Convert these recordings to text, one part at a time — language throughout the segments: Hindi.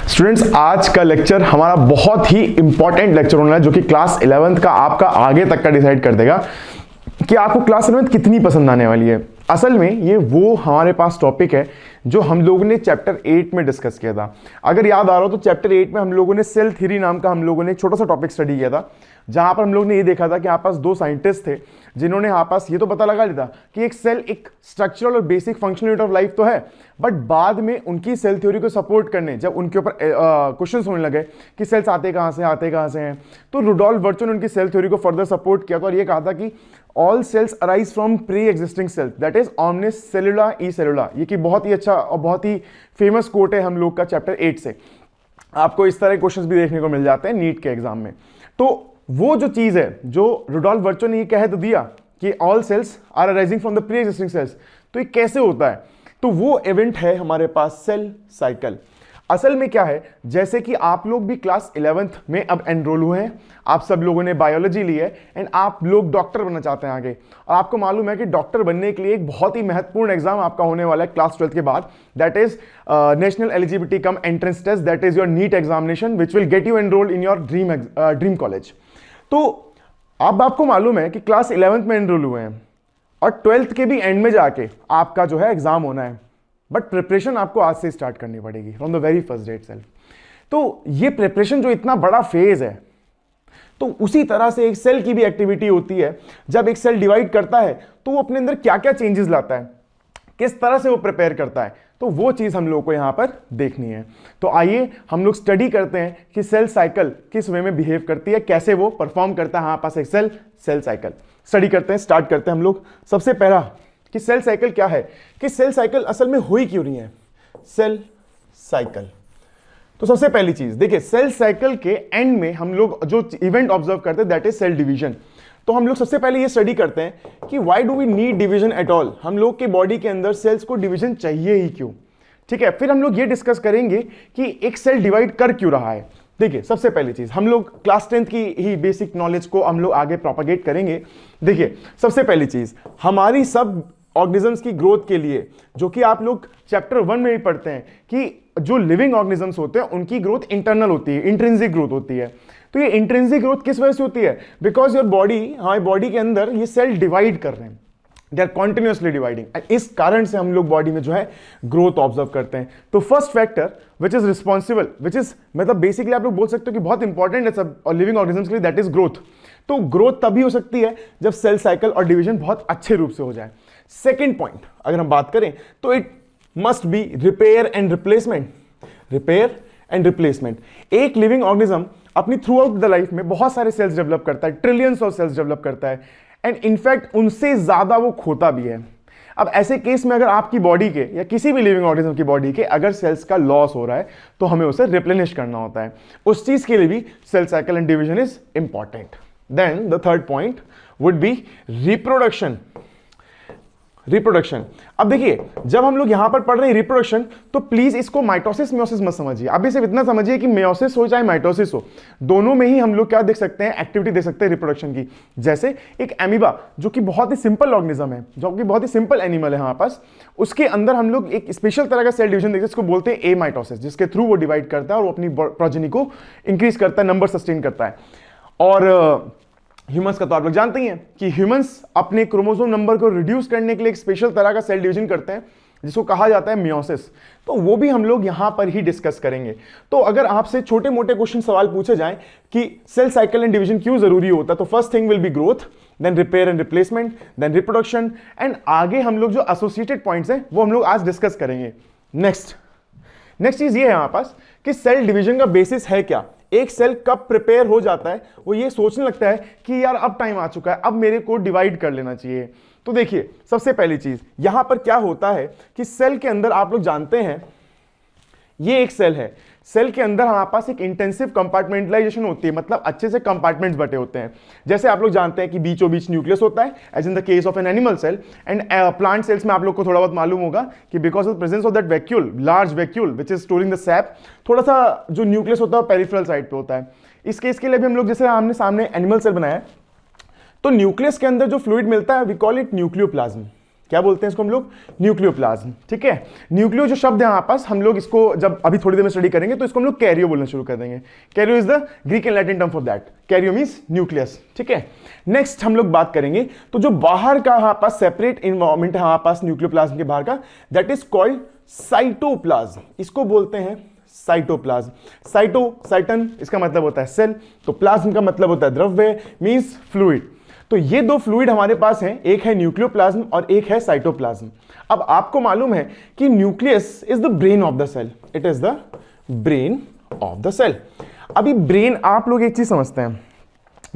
स्टूडेंट्स, आज का लेक्चर हमारा बहुत ही इंपॉर्टेंट लेक्चर होना है जो कि क्लास 11th का आपका आगे तक का डिसाइड कर देगा कि आपको क्लास 11th कितनी पसंद आने वाली है। असल में ये वो हमारे पास टॉपिक है जो हम लोगों ने चैप्टर 8 में डिस्कस किया था। अगर याद आ रहा हो तो चैप्टर 8 में हम लोगों ने सेल थ्योरी नाम का हम लोगों ने छोटा सा टॉपिक स्टडी किया था, जहां पर हम लोग ने ये देखा था कि यहाँ पास दो साइंटिस्ट थे जिन्होंने यहाँ पास ये तो पता लगा लिया था कि एक सेल एक स्ट्रक्चरल और basic functional unit of life तो है, बट बाद में उनकी सेल थ्योरी को सपोर्ट करने जब उनके ऊपर क्वेश्चन होने लगे कि सेल्स आते कहाँ से हैं, तो रुडोल्फ वर्चो ने उनकी सेल थ्योरी को फर्दर सपोर्ट किया था और ये कहा था कि all cells arise from pre existing cells, that is ऑमनिस सेलुला ई सेलुला। ये कि बहुत ही अच्छा और बहुत ही फेमस कोट है हम लोग का चैप्टर 8 से। आपको इस तरह के क्वेश्चंस भी देखने को मिल जाते हैं नीट के एग्जाम में। तो वो जो चीज है जो रुडोल्फ वर्चो ने ये कह तो दिया कि all cells are arising from the pre existing cells, तो ये कैसे होता है? तो वो इवेंट है हमारे पास सेल साइकिल। असल में क्या है, जैसे कि आप लोग भी क्लास 11th में अब एनरोल हुए हैं, आप सब लोगों ने बायोलॉजी ली है एंड आप लोग डॉक्टर बनना चाहते हैं आगे, और आपको मालूम है कि डॉक्टर बनने के लिए एक बहुत ही महत्वपूर्ण एग्जाम आपका होने वाला है क्लास 12th के बाद, that is national eligibility cum entrance test, that is your NEET examination which will get you enrolled in your dream college. तो अब आपको मालूम है कि क्लास 11th में एनरोल हुए हैं और 12th के भी एंड में जाके आपका जो है एग्जाम होना है, बट प्रिपरेशन आपको आज से स्टार्ट करनी पड़ेगी from the very first day itself. तो ये प्रिपरेशन जो इतना बड़ा फेज है, तो उसी तरह से एक सेल की भी एक्टिविटी होती है। जब एक सेल डिवाइड करता है तो वो अपने अंदर क्या क्या चेंजेस लाता है, किस तरह से वो प्रिपेयर करता है, तो वो चीज हम लोग को यहां पर देखनी है। तो आइए हम लोग स्टडी करते हैं कि सेल साइकिल किस वे में बिहेव करती है, कैसे वो परफॉर्म करता है हमारे पास एक सेल साइकिल स्टडी करते हैं। स्टार्ट करते हैं हम लोग सबसे पहला कि सेल साइकिल क्या है, कि सेल साइकिल असल में हुई क्यों रही है सेल साइकिल। तो सबसे पहली चीज देखिए, सेल साइकिल के एंड में हम लोग जो इवेंट ऑब्जर्व करते हैं दैट इज सेल डिवीजन। तो हम लोग सबसे पहले ये स्टडी करते हैं कि why do we need division at all, हम लोग के बॉडी के अंदर सेल्स को डिवीजन चाहिए ही क्यों। ठीक है, फिर हम लोग ये डिस्कस करेंगे कि एक सेल डिवाइड कर क्यों रहा है। देखिए सबसे पहली चीज हम लोग क्लास 10th की ही बेसिक नॉलेज को हम लोग आगे प्रोपागेट करेंगे। देखिए सबसे पहली चीज हमारी सब ऑर्गेनिजम्स की ग्रोथ के लिए, जो कि आप लोग चैप्टर 1 में भी पढ़ते हैं कि जो लिविंग ऑर्गेनिजम्स होते हैं उनकी ग्रोथ इंटरनल होती है, इंट्रिंसिक ग्रोथ होती है। तो ये इंट्रिंसिक ग्रोथ किस वजह से होती है? बिकॉज योर बॉडी, हमारी बॉडी के अंदर ये सेल डिवाइड कर रहे हैं, दे आर कॉन्टिन्यूसली डिवाइडिंग, इस कारण से हम लोग बॉडी में जो है ग्रोथ ऑब्जर्व करते हैं। तो first factor which is responsible, which is मतलब बेसिकली आप लोग बोल सकते हो कि बहुत इंपॉर्टेंट है सब लिविंग ऑर्गेनिजम्स के लिए, दैट इज ग्रोथ। तो ग्रोथ तभी हो सकती है जब सेल साइकिल और डिवीजन बहुत अच्छे रूप से हो जाए। सेकेंड पॉइंट अगर हम बात करें तो it must be repair and replacement. Repair and replacement, एक लिविंग ऑर्गेनिज्म अपनी थ्रू आउट द लाइफ में बहुत सारे सेल्स डेवलप करता है, ट्रिलियंस ऑफ सेल्स डेवलप करता है, एंड इनफैक्ट उनसे ज्यादा वो खोता भी है। अब ऐसे केस में अगर आपकी बॉडी के या किसी भी लिविंग ऑर्गेनिज्म की बॉडी के अगर सेल्स का लॉस हो रहा है तो हमें उसे रिप्लेनिश करना होता है। उस चीज के लिए भी cell cycle and division is important. Then the third point would be reproduction. Reproduction, अब देखिए जब हम लोग यहां पर पढ़ रहे हैं रिप्रोडक्शन, तो प्लीज इसको माइटोसिस मियोसिस मत समझिए। अब सिर्फ इतना समझिए कि मियोसिस हो चाहे माइटोसिस हो, दोनों में ही हम लोग क्या देख सकते हैं, एक्टिविटी देख सकते हैं रिप्रोडक्शन की। जैसे एक एमीबा जो कि बहुत ही सिंपल ऑर्गेनिज्म है, जो कि बहुत ही सिंपल एनिमल है हमारे पास, उसके अंदर हम लोग एक स्पेशल तरह का सेल डिवीजन देखते हैं, इसको बोलते हैं एमाइटोसिस, जिसके थ्रू वो डिवाइड करता है और वो अपनी प्रोजेनी को इंक्रीज करता है, नंबर सस्टेन करता है। और ह्यूमंस का तो आप लोग जानते ही हैं कि ह्यूमंस अपने क्रोमोसोम नंबर को रिड्यूस करने के लिए एक स्पेशल तरह का सेल डिवीजन करते हैं जिसको कहा जाता है मियोसिस। तो वो भी हम लोग यहां पर ही डिस्कस करेंगे। तो अगर आपसे छोटे मोटे क्वेश्चन सवाल पूछे जाएं कि सेल साइकिल एंड डिवीजन क्यों जरूरी होता है, तो first thing will be growth, then repair and replacement, then reproduction, and आगे हम लोग जो एसोसिएटेड पॉइंट्स हैं वो हम लोग आज डिस्कस करेंगे। नेक्स्ट चीज ये है हमारे पास कि सेल डिवीजन का बेसिस है क्या। एक सेल कब प्रिपेयर हो जाता है, वो ये सोचने लगता है कि यार अब टाइम आ चुका है, अब मेरे को डिवाइड कर लेना चाहिए। तो देखिए सबसे पहली चीज यहां पर क्या होता है कि सेल के अंदर आप लोग जानते हैं ये एक सेल है, सेल के अंदर हमारे पास एक इंटेंसिव कंपार्टमेंटलाइजेशन होती है, मतलब अच्छे से कंपार्टमेंट्स बटे होते हैं। जैसे आप लोग जानते हैं कि बीचों बीच न्यूक्लियस होता है as in the case of an animal cell, and plant cells में आप लोग को थोड़ा बहुत मालूम होगा कि because of presence of that vacuole, large vacuole which is storing the sap, थोड़ा सा जो न्यूक्लियस होता है वो पेरिफेरल साइड पे होता है। इस केस के लिए भी हम लोग जैसे हमने सामने एनिमल सेल बनाया, तो न्यूक्लियस के अंदर जो फ्लूइड मिलता है वी कॉल इट न्यूक्लियोप्लाज्म। क्या बोलते हैं इसको हम लोग? न्यूक्लियोप्लाज्म। ठीक है, न्यूक्लियो जो शब्द है हमारे पास, हम लोग इसको जब अभी थोड़ी देर में स्टडी करेंगे तो इसको हम लोग कैरियो बोलना शुरू कर देंगे। Cairo is the Greek and Latin term for that. Cairo means nucleus. ठीक है, नेक्स्ट हम लोग बात करेंगे तो जो बाहर का हमारे पास सेपरेट इन्वायरमेंट है हमारे पास न्यूक्लियोप्लाज्म के बाहर का, दैट इज कॉल्ड साइटोप्लाज्म। इसको बोलते हैं साइटोप्लाज्म। साइटन इसका मतलब होता है सेल, तो प्लाज्म का मतलब होता है द्रव्य, मींस फ्लूइड। तो ये दो फ्लूइड हमारे पास हैं, एक है न्यूक्लियोप्लाज्म और एक है साइटोप्लाज्म। अब आपको मालूम है कि nucleus is the brain of the cell, it is the brain of the cell. अभी ब्रेन आप लोग एक चीज समझते हैं,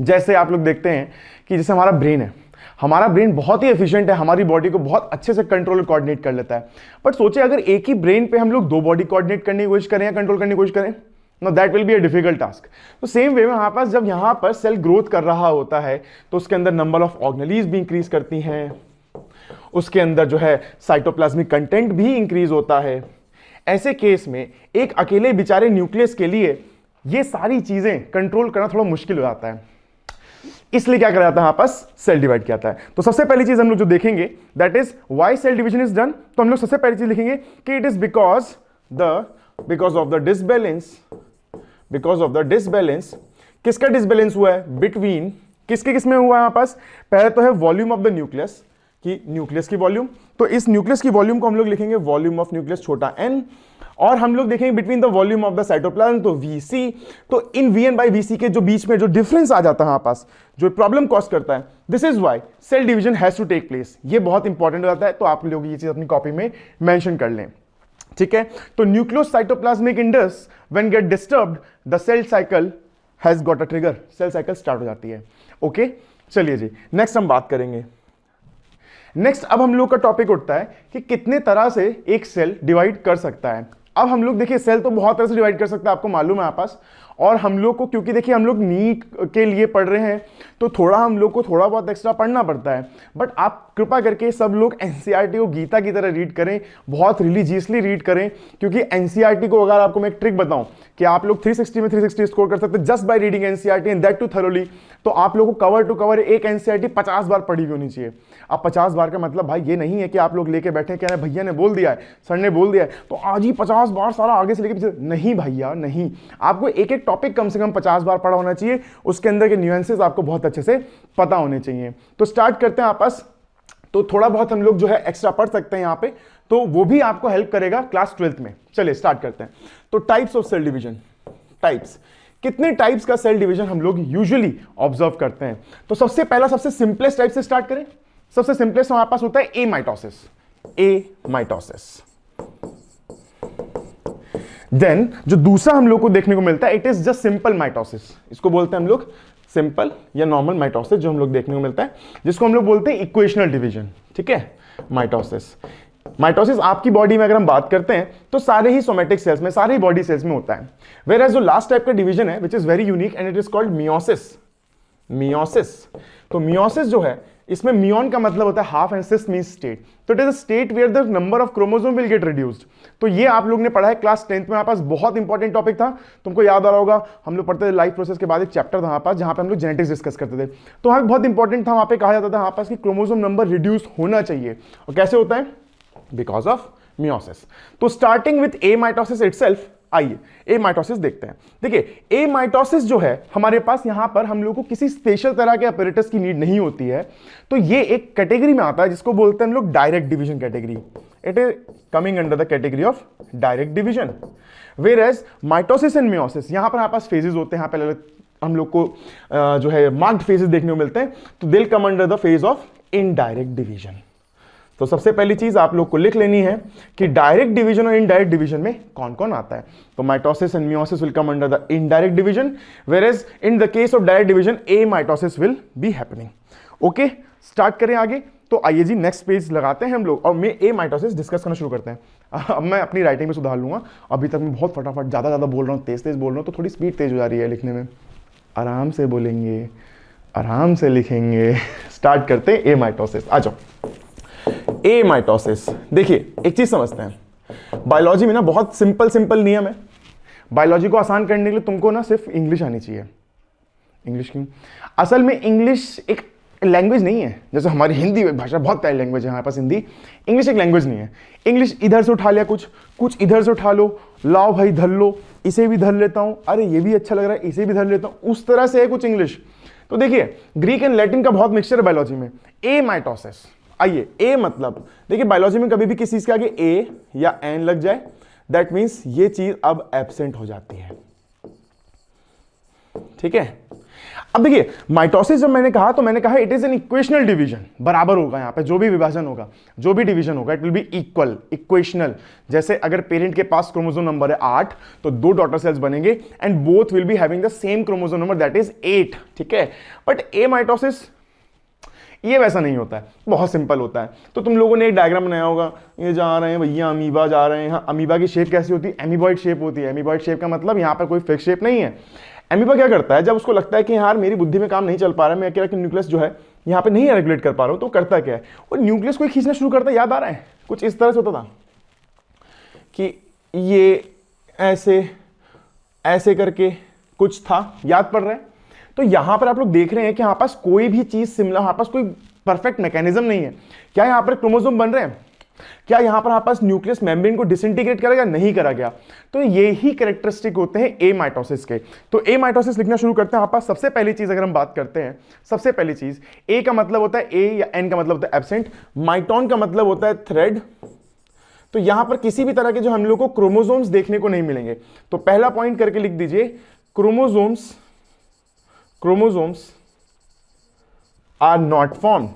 जैसे आप लोग देखते हैं कि जैसे हमारा ब्रेन है, हमारा ब्रेन बहुत ही एफिशिएंट है, हमारी बॉडी को बहुत अच्छे से कंट्रोल और कोऑर्डिनेट कर लेता है। बट सोचिए अगर एक ही ब्रेन पे हम लोग दो बॉडी कोऑर्डिनेट करने की कोशिश करें या कंट्रोल करने की कोशिश करें, know that will be a difficult task. तो सेम वे में हमारे पास जब यहां पर सेल ग्रोथ कर रहा होता है तो उसके अंदर नंबर ऑफ ऑर्गेनेलीज भी इंक्रीज करती हैं, उसके अंदर जो है साइटोप्लाज्मिक कंटेंट भी इंक्रीज होता है। ऐसे केस में एक अकेले बेचारे न्यूक्लियस के लिए ये सारी चीजें कंट्रोल करना थोड़ा मुश्किल हो जाता है, इसलिए क्या करा जाता है आपस सेल डिवाइड किया जाता है। तो सबसे पहली चीज हम लोग जो देखेंगे that is why cell division is done. तो हम लोग सबसे पहली चीज लिखेंगे कि it is because of the disbalance. किसका डिसबैलेंस हुआ है? बिटवीन किस में हुआ है हमारे पास? पहले तो है वॉल्यूम ऑफ द न्यूक्लियस, कि न्यूक्लियस की वॉल्यूम, तो इस न्यूक्लियस की वॉल्यूम को हम लोग लिखेंगे वॉल्यूम ऑफ न्यूक्लियस छोटा n, और हम लोग देखेंगे between the volume of the cytoplasm, तो Vc। तो इन Vn बाई Vc के जो बीच में जो डिफरेंस आ जाता है हमारे पास, जो प्रॉब्लम कॉज करता है, this is why cell division has to take place. ये बहुत इंपॉर्टेंट हो जाता है, तो आप लोग ये चीज अपनी कॉपी में मेंशन कर लें। ठीक है, तो nucleocytoplasmic index when get disturbed the cell cycle has got a trigger, cell cycle start हो जाती है। ओके, चलिए जी नेक्स्ट हम बात करेंगे। नेक्स्ट अब हम लोग का टॉपिक उठता है कि कितने तरह से एक सेल डिवाइड कर सकता है। अब हम लोग देखिए सेल तो बहुत तरह से डिवाइड कर सकता है, आपको मालूम है आपस, और हम लोग को क्योंकि देखिए हम लोग नीट के लिए पढ़ रहे हैं तो थोड़ा हम लोग को थोड़ा बहुत एक्स्ट्रा पढ़ना पड़ता है। बट आप कृपा करके सब लोग एनसीईआरटी को गीता की तरह रीड करें, बहुत रिलीजियसली रीड करें, क्योंकि एनसीईआरटी को अगर आपको मैं एक ट्रिक बताऊं कि आप लोग 360 में 360 स्कोर कर सकते हैं just by reading NCERT and that too thoroughly, तो आप लोगों को कवर टू कवर एक एनसीईआरटी 50 बार पढ़ी हुई होनी चाहिए। अब 50 बार का मतलब भाई ये नहीं है कि आप लोग लेके बैठे कह रहे हैं भैया ने बोल दिया है, सर ने बोल दिया है तो आज ही 50 बार सारा आगे से लेके पीछे, नहीं भैया नहीं, आपको एक एक टॉपिक कम से कम 50 बार पढ़ा होना चाहिए, उसके अंदर के न्यूएंसेस आपको बहुत अच्छे से पता होने चाहिए। तो स्टार्ट करते हैं आपस, तो थोड़ा बहुत हम लोग जो है एक्स्ट्रा पढ़ सकते हैं यहाँ पे, तो वो भी आपको हेल्प करेगा क्लास 12th में। चलिए स्टार्ट करते हैं। तो types of cell division, types, कितने टाइप्स का सेल डिवीजन हम लोग यूजुअली ऑब्जर्व करते हैं। तो सबसे पहला सबसे सिंपलेस्ट टाइप से स्टार्ट करें। सबसे सिंपलेस्ट हमारे पास होता है ए माइटोसिस। ए माइटोसिस। देन जो दूसरा हम लोग को देखने को मिलता है it is just simple mitosis, इसको बोलते हैं हम लोग सिंपल या नॉर्मल माइटोसिस, जो हम लोग देखने को मिलता है, जिसको हम लोग बोलते हैं इक्वेशनल डिवीजन। ठीक है, माइटोसिस। माइटोसिस आपकी बॉडी में अगर हम बात करते हैं तो सारे ही सोमेटिक सेल्स में, सारे ही बॉडी सेल्स में होता है। वेयर एज जो लास्ट टाइप का डिवीजन है which is very unique and it is called meiosis. Meiosis, तो मियोसिस जो है इसमें मियोन का मतलब होता है half and sis means state, तो it is a state where the number of chromosome will get reduced. तो ये आप लोग ने पढ़ा है क्लास 10th में, हमारे पास बहुत इंपॉर्टेंट टॉपिक था, तुमको याद आ रहा होगा, हम लोग पढ़ते थे लाइफ प्रोसेस के बाद एक चैप्टर था हमारे पास जहां पे हम लोग जेनेटिक्स डिस्कस करते थे। तो वहां बहुत इंपॉर्टेंट था, वहां पे कहा जाता था हमारे पास कि क्रोमोसोम नंबर रिड्यूस होना चाहिए, और कैसे होता है? Because of meiosis. तो starting with a mitosis itself, आइए ए माइटोसिस देखते हैं। देखिए ए माइटोसिस जो है हमारे पास, यहां पर हम लोग को किसी स्पेशल तरह के अपरेटस की नीड नहीं होती है, तो ये एक कैटेगरी में आता है जिसको बोलते हैं हम लोग direct division category. It is coming under the category of direct division. Whereas mitosis and meiosis, यहां पर हमारे पास फेजेस होते हैं, यहाँ पे हम लोग को जो है मार्क्ड फेजेस देखने को मिलते हैं, तो they will come under the phase of indirect division. तो सबसे पहली चीज आप लोग को लिख लेनी है कि डायरेक्ट डिवीजन और इनडायरेक्ट डिवीजन में कौन कौन आता है। तो mitosis and meiosis will come under the indirect division, whereas in the case of direct division amitosis will be happening. Okay, start करें आगे। तो आइए जी नेक्स्ट पेज लगाते हैं हम लोग, और मैं ए माइटोसिस डिस्कस करना शुरू करते हैं। अब मैं अपनी राइटिंग में सुधार लूंगा, अभी तक मैं बहुत फटाफट ज़्यादा बोल रहा हूँ, तेज बोल रहा हूँ, तो थोड़ी स्पीड तेज हो जा रही है लिखने में। आराम से बोलेंगे, आराम से लिखेंगे। स्टार्ट करते हैं ए माइटोसिस। आ जाओ ए माइटोसिस। देखिए एक चीज समझते हैं, बायोलॉजी में ना बहुत सिंपल नियम है। बायोलॉजी को आसान करने के लिए तुमको ना सिर्फ इंग्लिश आनी चाहिए। इंग्लिश क्यों? असल में इंग्लिश एक लैंग्वेज नहीं है, जैसे हमारी हिंदी भाषा बहुत प्यारी लैंग्वेज है हमारे पास हिंदी, इंग्लिश एक लैंग्वेज नहीं है। इंग्लिश इधर से उठा लिया कुछ इधर से उठा लो, लाओ भाई धर लो, इसे भी धर लेता हूँ, अरे ये भी अच्छा लग रहा है इसे भी धर लेता हूँ, उस तरह से है कुछ इंग्लिश। तो देखिए ग्रीक एंड लैटिन का बहुत मिक्सचर है बायोलॉजी में। ए माइटोसिस, आइए ए मतलब देखिए बायोलॉजी में कभी भी किसी चीज के आगे ए या एन लग जाए दैट मीन्स ये चीज अब एब्सेंट हो जाती है, ठीक है। अब देखिए माइटोसिस जब मैंने कहा तो मैंने कहा it is an equational division, बराबर होगा यहां पे जो भी विभाजन होगा, जो भी डिवीजन होगा it will B equal, equational. जैसे अगर पेरेंट के पास क्रोमोसोम नंबर है 8 तो 2 डॉटर सेल्स बनेंगे and both will be having the same chromosome number that is 8, ठीक है। बट ए माइटोसिस ये वैसा नहीं होता है, बहुत सिंपल होता है। तो तुम लोगों ने एक डायग्राम बनाया होगा, ये जा रहे हैं भैया अमीबा जा रहे हैं, हाँ अमीबा की शेप कैसी होती है, एमीबॉइड शेप होती है। एमीबॉइड शेप का मतलब यहाँ पर कोई फिक्स शेप नहीं है। एमीबा क्या करता है, जब उसको लगता है कि यार मेरी बुद्धि में काम नहीं चल पा रहा है, मैं अकेला न्यूक्लियस जो है यहाँ पे नहीं रेगुलेट कर पा रहा हूँ, तो करता क्या है वो न्यूक्लियस को खींचना शुरू करता है। याद आ रहा है कुछ इस तरह से होता था कि ये ऐसे ऐसे करके कुछ था, याद पड़ रहा है। तो यहां पर आप लोग देख रहे हैं कि यहां पास कोई भी चीज सिमिलर, यहां पास कोई परफेक्ट मैकेनिज्म नहीं है। क्या यहां पर क्रोमोसोम बन रहे हैं, क्या यहां पर पास न्यूक्लियस मेम्ब्रेन को डिसइंटीग्रेट करेगा, नहीं करा गया। तो ये ही कैरेक्टरिस्टिक होते हैं ए माइटोसिस के। तो ए माइटोसिस लिखना शुरू करते हैं। पास सबसे पहली चीज अगर हम बात करते हैं, सबसे पहली चीज ए का मतलब होता है ए या एन का मतलब होता है एब्सेंट, माइटोन का मतलब होता है थ्रेड। तो यहां पर किसी भी तरह के जो हम लोग को क्रोमोसोम्स देखने को नहीं मिलेंगे। तो पहला पॉइंट करके लिख दीजिए क्रोमोसोम्स आर नॉट फॉर्म,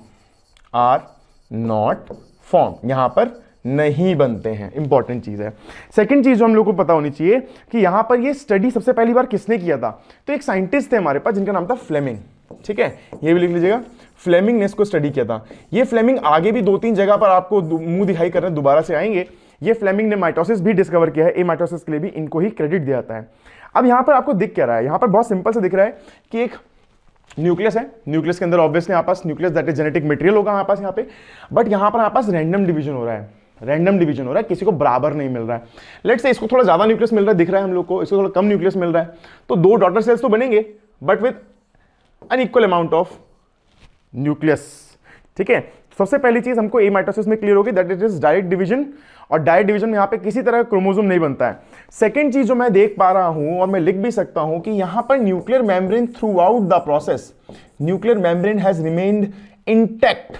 यहां पर नहीं बनते हैं। इंपॉर्टेंट चीज है। सेकंड चीज जो हम लोग को पता होनी चाहिए कि यहां पर ये स्टडी सबसे पहली बार किसने किया था, तो एक साइंटिस्ट थे हमारे पास जिनका नाम था फ्लेमिंग, ठीक है, ये भी लिख लीजिएगा। फ्लेमिंग ने इसको स्टडी किया था। ये फ्लेमिंग आगे भी 2-3 जगह पर आपको मुंह दिखाई करने दोबारा से आएंगे। ये फ्लेमिंग ने माइटोसिस भी डिस्कवर किया है, ए माइटोसिस के लिए भी इनको ही क्रेडिट दिया जाता है। अब यहां पर आपको दिख क्या रहा है, यहां पर बहुत सिंपल से दिख रहा है कि एक न्यूक्लियस है, न्यूक्लियस के अंदर ऑब्वियसली हमारे पास nucleus that is genetic material होगा हमारे पास यहाँ पे, बट यहाँ पर हमारे पास रैंडम डिवीजन हो रहा है, रैंडम डिवीजन हो रहा है, किसी को बराबर नहीं मिल रहा है। लेट्स से इसको थोड़ा ज्यादा न्यूक्लियस मिल रहा है, दिख रहा है हम लोग को, इसको थोड़ा कम न्यूक्लियस मिल रहा है, तो 2 डॉटर सेल्स तो बनेंगे but with unequal amount of nucleus, ठीक है। सबसे पहली चीज हमको ए माइटोसिस में क्लियर होगी that it is direct division, और डायरेक्ट डिवीजन में यहाँ पे किसी तरह का क्रोमोसोम नहीं बनता है। सेकेंड चीज जो मैं देख पा रहा हूं और मैं लिख भी सकता हूं कि यहां पर nuclear membrane through out the process, nuclear membrane has remained intact,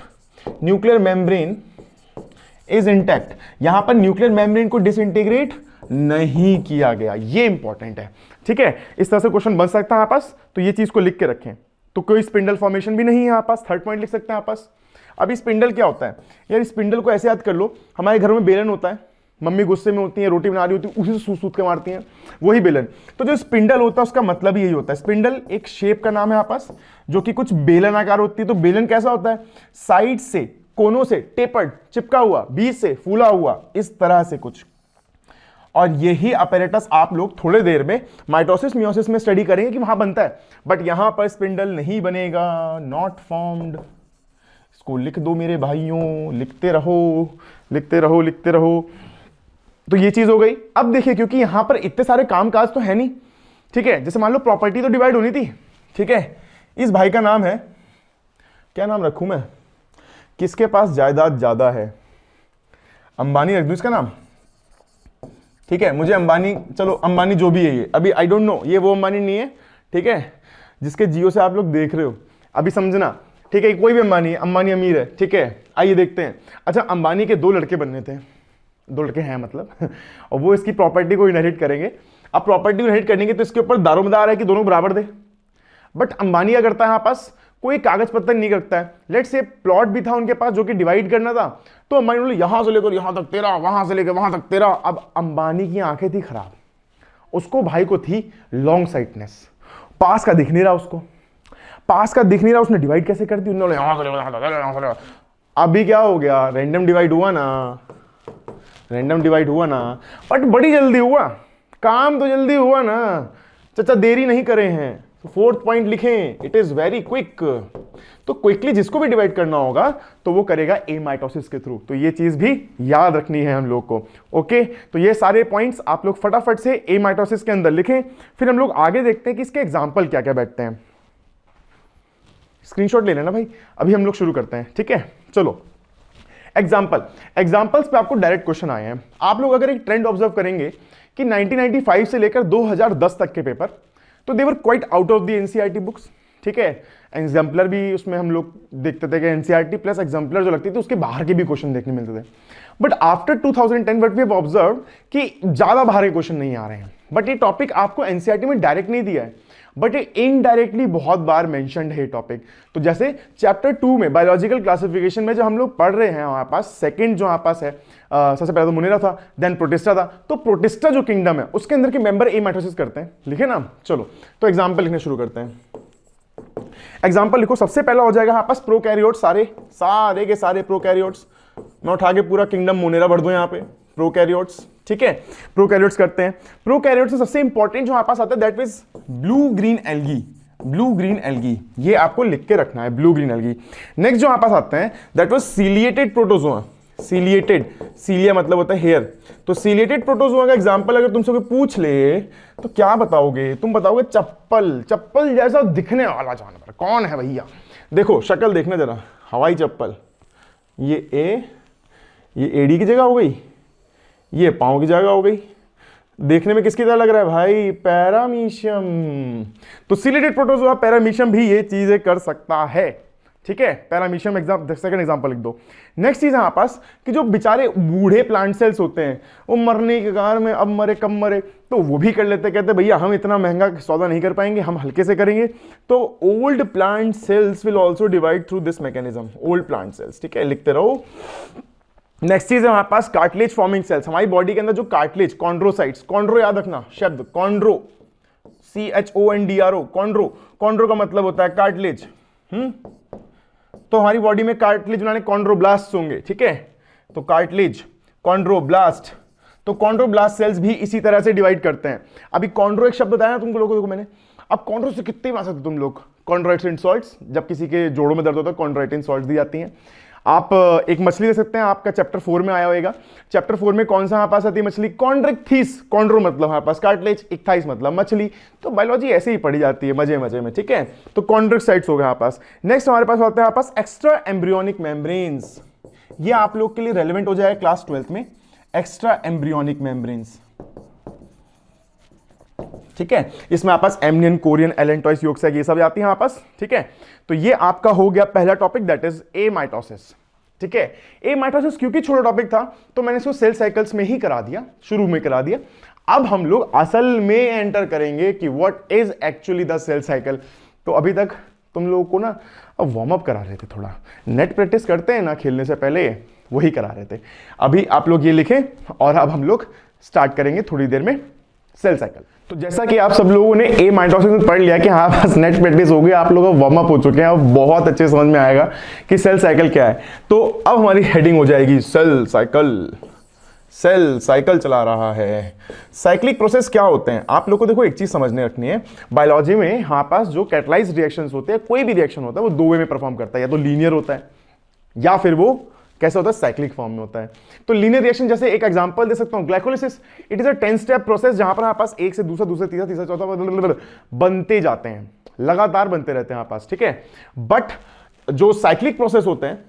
nuclear membrane is intact. यहां पर न्यूक्लियर मेम्ब्रेन को डिसइंटीग्रेट नहीं किया गया, ये इंपॉर्टेंट है, ठीक है। इस तरह से क्वेश्चन बन सकता है आप पास, तो ये चीज को लिख के रखें। तो कोई स्पिंडल फॉर्मेशन भी नहीं है आप पास, थर्ड पॉइंट लिख सकते हैं आप पास। अब स्पिंडल क्या होता है यार, स्पिंडल को ऐसे याद कर लो, हमारे घरों में बेलन होता है, मम्मी गुस्से में होती है, रोटी बना रही होती है, उसी से सूत सूत के मारती हैं, वही बेलन। तो जो स्पिंडल होता है उसका मतलब यही होता है। स्पिंडल एक शेप का नाम है आप पास, जो कि कुछ बेलन आकार होती है। तो बेलन कैसा होता है, साइड से, कोनों से टेपर्ड, चिपका हुआ, बीच से फूला हुआ, इस तरह से कुछ। और यही अपैरेटस आप लोग थोड़े देर में माइटोसिस मियोसिस में स्टडी करेंगे कि वहां बनता है, बट यहां पर स्पिंडल नहीं बनेगा, नॉट फॉर्म्ड। इसको लिख दो मेरे भाइयों, लिखते रहो लिखते रहो लिखते रहो। तो ये चीज हो गई। अब देखिए क्योंकि यहां पर इतने सारे कामकाज तो है नहीं, ठीक है। जैसे मान लो प्रॉपर्टी तो डिवाइड होनी थी, ठीक है। इस भाई का नाम है, क्या नाम रखूं मैं, किसके पास जायदाद ज्यादा है, अंबानी रख दूं इसका नाम, ठीक है। मुझे अंबानी, चलो अंबानी जो भी है ये, अभी आई डोंट नो, ये वो अंबानी नहीं है, ठीक है, जिसके जियो से आप लोग देख रहे हो, अभी समझना, ठीक है। कोई भी अंबानी है, अंबानी अमीर है, ठीक है। आइए देखते हैं। अच्छा, अंबानी के 2 लड़के बनने थे, 2 लड़के हैं मतलब और वो इसकी प्रॉपर्टी को इनहेरिट करेंगे। अब प्रॉपर्टी को इनहेरिट करेंगे तो इसके ऊपर दारोमदार है कि दोनों बराबर दे, बट अंबानी क्या करता है, यहाँ पास कोई कागज पत्तर नहीं करता है। लेट्स से प्लॉट भी था उनके पास जो कि डिवाइड करना था, तो अंबानी बोले यहां से लेकर यहां तक तेरा, वहां से लेकर वहां तक तेरा। अब अंबानी की आंखें थी खराब, उसको भाई को थी लॉन्ग साइटनेस, पास का दिख नहीं रहा, उसको पास का दिख नहीं रहा, उसने डिवाइड कैसे कर दी, उन्होंने यहां से लेकर। अभी क्या हो गया, रैंडम डिवाइड हुआ ना, रैंडम डिवाइड हुआ ना, बट बड़ी जल्दी हुआ, काम तो जल्दी हुआ ना चाचा, देरी नहीं करे हैं। फोर्थ पॉइंट लिखें, इट इज वेरी क्विक। तो क्विकली जिसको भी डिवाइड करना होगा तो वो करेगा ए माइटोसिस के थ्रू। तो ये चीज भी याद रखनी है हम लोग को, ओके। तो ये सारे पॉइंट्स आप लोग फटाफट से ए माइटोसिस के अंदर लिखें। फिर हम लोग आगे देखते हैं कि इसके एग्जाम्पल क्या क्या बैठते हैं। स्क्रीनशॉट ले लेना भाई। अभी हम लोग शुरू करते हैं, ठीक है। चलो एग्जाम्पल्स पे आपको डायरेक्ट क्वेश्चन आए हैं। आप लोग अगर एक ट्रेंड ऑब्जर्व करेंगे कि 1995 से लेकर 2010 तक के पेपर, तो they were quite out of the NCERT books, ठीक है। एग्जाम्पलर भी उसमें हम लोग देखते थे कि एनसीईआरटी प्लस एग्जाम्पलर जो लगती थी उसके बाहर के भी क्वेश्चन देखने मिलते थे। But after 2010 what we have observe कि ज्यादा बाहर के क्वेश्चन नहीं आ रहे हैं। बट ये टॉपिक आपको एनसीईआरटी में डायरेक्ट नहीं दिया है, बट ये इनडायरेक्टली बहुत बार मेंशन्ड है टॉपिक। तो जैसे चैप्टर 2 में बायोलॉजिकल क्लासिफिकेशन में जो हम लोग पढ़ रहे हैं, हमारे पास सेकंड जो हमारे पास है, सबसे पहले तो मुनेरा था, देन प्रोटिस्टा था। तो प्रोटिस्टा जो किंगडम है उसके अंदर के मेंबर ए माइटोसिस करते हैं, लिखे ना। चलो तो एग्जाम्पल लिखने शुरू करते हैं। एग्जाम्पल लिखो। सबसे पहला हो जाएगा हमारे पास प्रोकैरियोट्स, सारे के सारे प्रोकैरियोट्स। मैं उठा के पूरा किंगडम मोनेरा भर दूं यहाँ पे, प्रोकैरियोट्स, ठीक है। प्रोकैरियोट्स करते हैं। प्रोकैरियोट्स में सबसे इंपॉर्टेंट जो हमारे पास आता है that is blue green algae. Blue green algae ये आपको लिख के रखना है, ब्लू ग्रीन एल्गी। नेक्स्ट जो हमारे पास आते हैं that was ciliated protozoa. Ciliated, cilia मतलब होता है हेयर। तो सीलिएटेड प्रोटोजोआ का एग्जांपल अगर तुमसे कोई पूछ ले तो क्या बताओगे? तुम बताओगे चप्पल। चप्पल जैसा दिखने वाला जानवर कौन है भैया? देखो शक्ल देखना जरा, हवाई चप्पल। ये एडी की जगह हो गई, ये पांव की जगह हो गई। देखने में किसकी तरह लग रहा है भाई? पैरामीशियम। तो सीलिएटेड प्रोटोजोआ पैरामीशियम भी ये चीजें कर सकता है, ठीक है। पैरामीशियम सेकंड एग्जांपल लिख दो। नेक्स्ट चीज हमारे पास कि जो बेचारे बूढ़े प्लांट सेल्स होते हैं वो मरने के कार में अब मरे कब मरे, तो वो भी कर लेते, कहते भैया हम इतना महंगा सौदा नहीं कर पाएंगे, हम हल्के से करेंगे। तो old plant cells will also divide through this mechanism, old plant cells, ठीक है। लिखते रहो। नेक्स्ट चीज है हमारे पास कार्टिलेज फॉर्मिंग सेल्स। हमारी बॉडी के अंदर जो कार्टिलेज, कॉन्ड्रोसाइट्स, कॉन्ड्रो याद रखना शब्द, कॉन्ड्रो, CHONDRO, कॉन्ड्रो। कॉन्ड्रो का मतलब होता है कार्टिलेज। तो हमारी बॉडी में कार्टिलेज बनाने कॉन्ड्रोब्लास्ट होंगे, ठीक है। तो कार्टिलेज, कॉन्ड्रोब्लास्ट। तो कॉन्ड्रोब्लास्ट सेल्स भी इसी तरह से डिवाइड करते हैं। अभी कॉन्ड्रो एक शब्द बताया ना तुमको लोगों को मैंने। अब कॉन्ड्रो से कितने बना सकते तुम लोग? कॉन्ड्रोइटिन सॉल्ट्स, जब किसी के जोड़ों में दर्द होता है कॉन्ड्रोइटिन सॉल्ट्स दी जाती हैं। आप एक मछली दे सकते हैं, आपका चैप्टर 4 में आया होगा। चैप्टर 4 में कौन सा हमारे पास आती है मछली? कॉन्ड्रिक्थिस। कॉन्ड्रो मतलब हमारे पास कार्टिलेज, इक्थाइस मतलब मछली। तो बायोलॉजी ऐसे ही पढ़ी जाती है मजे मजे में, ठीक है। तो कॉन्ड्रिक्साइट्स हो गए हमारे पास। नेक्स्ट हमारे पास होता है हमारे पास एक्स्ट्रा एम्ब्रियोनिक मेम्ब्रेन्स। ये आप लोग के लिए रेलेवेंट हो जाएगा क्लास 12th में, एक्स्ट्रा एम्ब्रियोनिक मेम्ब्रेन्स, ठीक है। इसमें आपके पास एमनियन, कोरियन, एलेंटॉइस, योक्सैक ये सब आती है हमारे पास, ठीक है। तो ये आपका हो गया पहला topic that is a mitosis, ठीक है। ए माइटोसिस क्योंकि छोटा टॉपिक था तो मैंने इसको सेल साइकिल्स में ही करा दिया, शुरू में करा दिया। अब हम लोग असल में एंटर करेंगे कि what is actually the cell cycle. तो अभी तक तुम लोगों को ना अब वार्म अप करा रहे थे, थोड़ा नेट प्रैक्टिस करते हैं ना खेलने से पहले, वही करा रहे थे। अभी आप लोग ये लिखें और अब हम लोग स्टार्ट करेंगे थोड़ी देर में सेल साइकिल। तो जैसा कि आप सब लोगों ने ए माइटोसिस में पढ़ लिया कि हाँ बस नेट प्रैक्टिस हो गया, आप लोग वार्म अप हो चुके हैं, अब बहुत अच्छे समझ में आएगा कि सेल साइकिल क्या है। तो अब हमारी हेडिंग हो जाएगी सेल साइकिल। सेल साइकिल चला रहा है। साइक्लिक प्रोसेस क्या होते हैं आप लोग को? देखो एक चीज समझने रखनी है, बायोलॉजी में हमारे पास जो कैटलाइज्ड रिएक्शंस होते हैं, कोई भी रिएक्शन होता है वो दो वे में परफॉर्म करता है, या तो लीनियर होता है या फिर वो कैसे होता है? साइक्लिक फॉर्म में होता है। तो लीनियर रिएक्शन जैसे एक एग्जांपल दे सकता हूं, glycolysis. It is a 10 step process जहां पर हमारे पास एक से दूसरा, दूसरा तीसरा, तीसरा चौथा बनते जाते हैं, लगातार बनते रहते हैं हमारे पास, ठीक है। बट जो साइक्लिक प्रोसेस होते हैं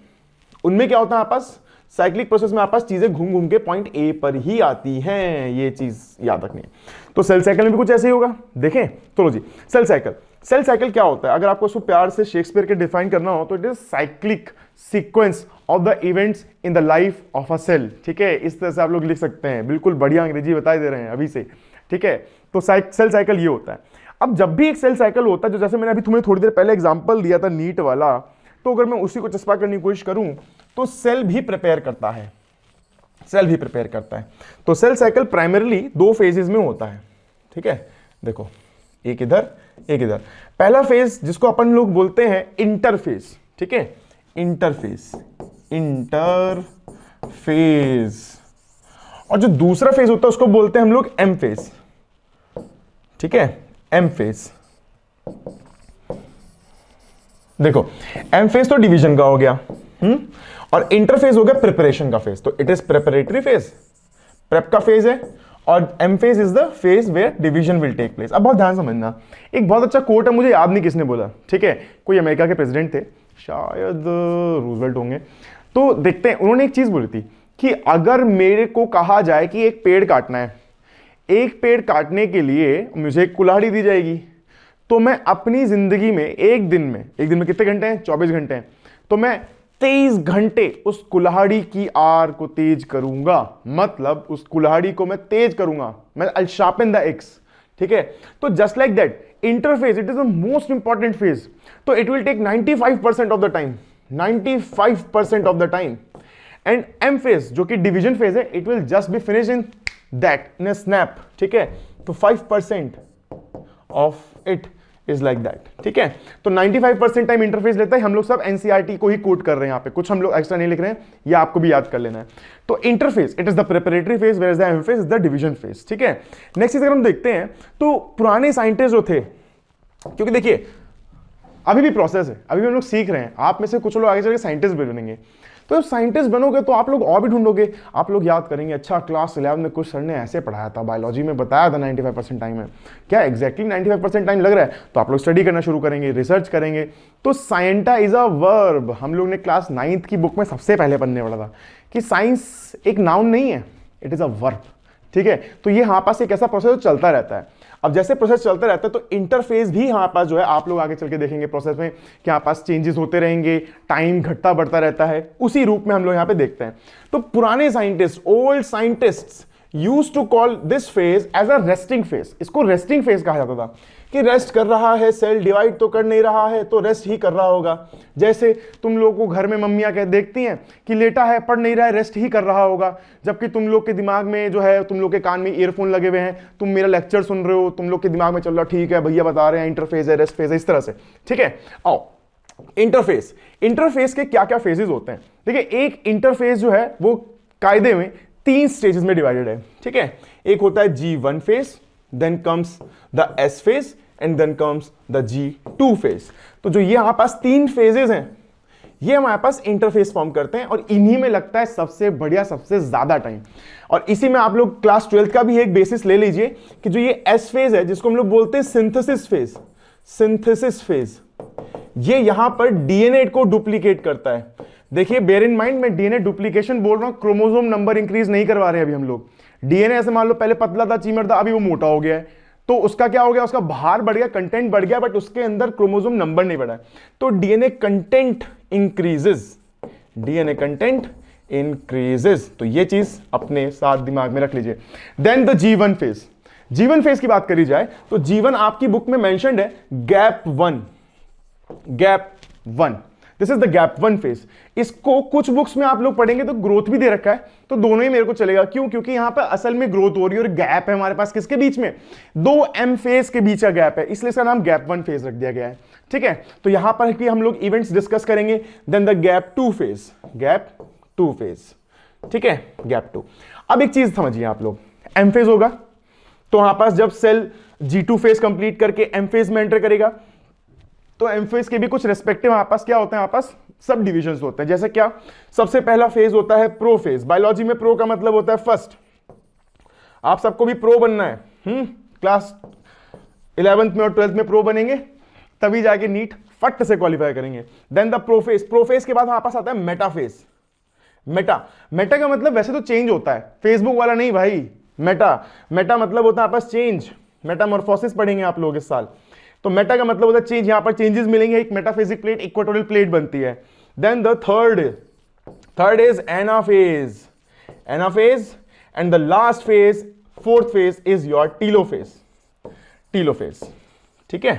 उनमें क्या होता है हमारे पास? साइक्लिक प्रोसेस में आपस चीजें घूम घूम के पॉइंट ए पर ही आती हैं, ये चीज याद रखनी है। तो सेल साइकिल में भी कुछ ऐसे ही होगा, देखें। चलो जी, सेल साइकिल। सेल साइकिल क्या होता है? अगर आपको इसको प्यार से शेक्सपियर के डिफाइन करना हो तो it is cyclic sequence of the events in the life of a cell, ठीक है। इस तरह से आप लोग लिख सकते हैं, बिल्कुल बढ़िया अंग्रेजी बता दे रहे हैं अभी से, ठीक है। तो सेल साइकिल ये होता है। अब जब भी एक सेल साइकिल होता है, जो जैसे मैंने अभी तुम्हें थोड़ी देर पहले एग्जांपल दिया था नीट वाला, तो अगर मैं उसी को चस्पा करने की कोशिश करूं तो सेल भी प्रिपेयर करता है, सेल भी प्रिपेयर करता है। तो सेल साइकिल प्राइमरीली दो फेजेस में होता है, ठीक है। देखो एक इधर एक इधर। पहला फेज जिसको अपन लोग बोलते हैं इंटरफेज, ठीक है। Interphase, interphase. और जो दूसरा फेज होता है उसको बोलते हैं हम लोग एम फेज, ठीक है। M phase. देखो एम फेज तो डिवीजन का हो गया, और इंटरफेज हो गया प्रिपरेशन का फेज। तो it is preparatory phase, prep का फेज है, और M phase is the phase where division will take place. अब बहुत ध्यान समझना, एक बहुत अच्छा कोट है, मुझे याद नहीं किसने बोला, ठीक है, कोई अमेरिका के प्रेसिडेंट थे, शायद रूजवेल्ट होंगे। तो देखते हैं, उन्होंने एक चीज बोली थी कि अगर मेरे को कहा जाए कि एक पेड़ काटना है, एक पेड़ काटने के लिए मुझे एक कुल्हाड़ी दी जाएगी, तो मैं अपनी जिंदगी में एक दिन में कितने घंटे हैं, 24 घंटे हैं, तो मैं 23 घंटे उस कुल्हाड़ी की आर को तेज करूंगा, मतलब उस कुल्हाड़ी को मैं तेज करूंगा, मैं I'll sharpen the X, ठीक है। तो just like that interphase, it is the most important phase, तो it will take 95% of the time, 95% of the time. And M phase जो कि डिवीजन फेज है, it will just be finish in that, in a snap, ठीक है। तो 5% of it is like that, ठीक है। तो 95% टाइम इंटरफेस लेता है। हम लोग सब एनसीईआरटी को ही कोट कर रहे हैं यहाँ पे, कुछ हम लोग एक्स्ट्रा नहीं लिख रहे हैं, ये आपको भी याद कर लेना है। तो interphase it is the preparatory phase, where is the M phase is the division phase, ठीक है। नेक्स्ट अगर हम देखते हैं तो पुराने साइंटिस्ट जो थे, क्योंकि देखिए अभी भी प्रोसेस है, अभी भी हम लोग सीख रहे हैं, आप में से कुछ लोग आगे चल के साइंटिस्ट भी बनेंगे, तो जब साइंटिस्ट बनोगे तो आप लोग और भी ढूंढोगे, आप लोग याद करेंगे, अच्छा क्लास 11 में कुछ सर ने ऐसे पढ़ाया था, बायोलॉजी में बताया था 95% टाइम है, क्या एग्जैक्टली 95% टाइम लग रहा है, तो आप लोग स्टडी करना शुरू करेंगे, रिसर्च करेंगे। तो साइंटा इज अ वर्ब, हम लोग ने क्लास 9th की बुक में सबसे पहले पढ़ने वाला था कि साइंस एक नाउन नहीं है, इट इज अ वर्ब, ठीक है। तो ये हमारे पास एक ऐसा प्रोसेस चलता रहता है। अब जैसे प्रोसेस चलता रहता है तो इंटरफेस भी हमारे पास जो है, आप लोग आगे चल के देखेंगे प्रोसेस में कि हमारे पास चेंजेस होते रहेंगे, टाइम घटता बढ़ता रहता है, उसी रूप में हम लोग यहाँ पे देखते हैं। तो पुराने scientist, old scientists used to call this phase as a resting phase, इसको रेस्टिंग फेज कहा जाता था कि रेस्ट कर रहा है, सेल डिवाइड तो कर नहीं रहा है तो रेस्ट ही कर रहा होगा। जैसे तुम लोग को घर में मम्मियां कह देखती हैं कि लेटा है, पढ़ नहीं रहा है, रेस्ट ही कर रहा होगा, जबकि तुम लोग के दिमाग में जो है, तुम लोग के कान में ईयरफोन लगे हुए हैं, तुम मेरा लेक्चर सुन रहे हो, तुम लोग के दिमाग में चल रहा ठीक है भैया बता रहे हैं इंटरफेस है, रेस्ट फेज है, इस तरह से, ठीक है। आओ इंटरफेस, इंटरफेस के क्या क्या फेजेस होते हैं। देखिए एक इंटरफेस जो है वो कायदे में 3 स्टेजेस में डिवाइडेड है, ठीक है। एक होता है G1 phase, then comes the S phase and then comes the G2 phase. तो जो ये हमारे पास 3 फेजेस हैं, ये हमारे पास इंटरफेस फॉर्म करते हैं और इन्हीं में लगता है सबसे बढ़िया, सबसे ज्यादा टाइम। और इसी में आप लोग क्लास 12th का भी एक बेसिस ले लीजिए कि जो ये S फेज है, जिसको हम लोग बोलते हैं सिंथेसिस फेज, सिंथेसिस फेज, ये यहां पर डीएनए को डुप्लीकेट करता है। देखिए बेयर इन माइंड, मैं डीएनए डुप्लीकेशन बोल रहा हूं, क्रोमोसोम नंबर इंक्रीज नहीं करवा रहे हैं अभी हम लोग। डीएनए ऐसे मान लो पहले पतला था, चीमर था, अभी वो मोटा हो गया है, तो उसका क्या हो गया, उसका भार बढ़ गया, कंटेंट बढ़ गया, बट उसके अंदर क्रोमोसोम नंबर नहीं बढ़ा। तो DNA content increases, DNA content increases, तो ये चीज अपने साथ दिमाग में रख लीजिए। Then the G1 phase, G1 phase की बात करी जाए तो G1 आपकी बुक में मेंशन्ड है gap 1, gap 1, this is the gap 1 phase. इसको कुछ बुक्स में आप लोग पढ़ेंगे तो ग्रोथ भी दे रखा है, तो दोनों ही मेरे को चलेगा। क्यों? क्योंकि यहां पर असल में ग्रोथ हो रही है और गैप है हमारे पास किसके बीच में, 2 M फेज के बीच का गैप है, इसलिए इसका नाम गैप 1 फेज रख दिया गया है, ठीक है। तो यहां पर भी हम लोग इवेंट्स डिस्कस करेंगे। Then the gap 2 phase, gap 2 phase, ठीक है, गैप 2। अब एक चीज समझिए आप लोग, M फेज होगा तो हमारे पास जब सेल G2 फेज कंप्लीट करके M फेज में एंटर करेगा, तो एम फेज के भी कुछ रेस्पेक्टिव हमारे पास क्या होते हैं, हमारे पास सब डिविजन्स होते हैं। जैसे क्या, सबसे पहला फेज होता है प्रो फेज। बायोलॉजी में प्रो का मतलब होता है फर्स्ट, आप सबको भी प्रो बनना है, क्लास 11th में और 12th में प्रो बनेंगे, तभी जाके नीट फट से क्वालिफाई करेंगे। Then the prophase, prophase के बाद हमारे पास आता है मेटा फेज। मेटा, मेटा का मतलब वैसे तो चेंज होता है, फेसबुक वाला नहीं भाई, मेटा, मेटा मतलब होता है आपस चेंज, मेटामॉर्फोसिस पढ़ेंगे आप लोग इस साल। तो मेटा का मतलब होता है चेंज, यहां पर चेंजेस मिलेंगे, एक मेटाफेजिक प्लेट, इक्वेटोरियल प्लेट बनती है। Then the third is anaphase, anaphase, and the last phase, fourth phase is your telophase, telophase, ठीक है।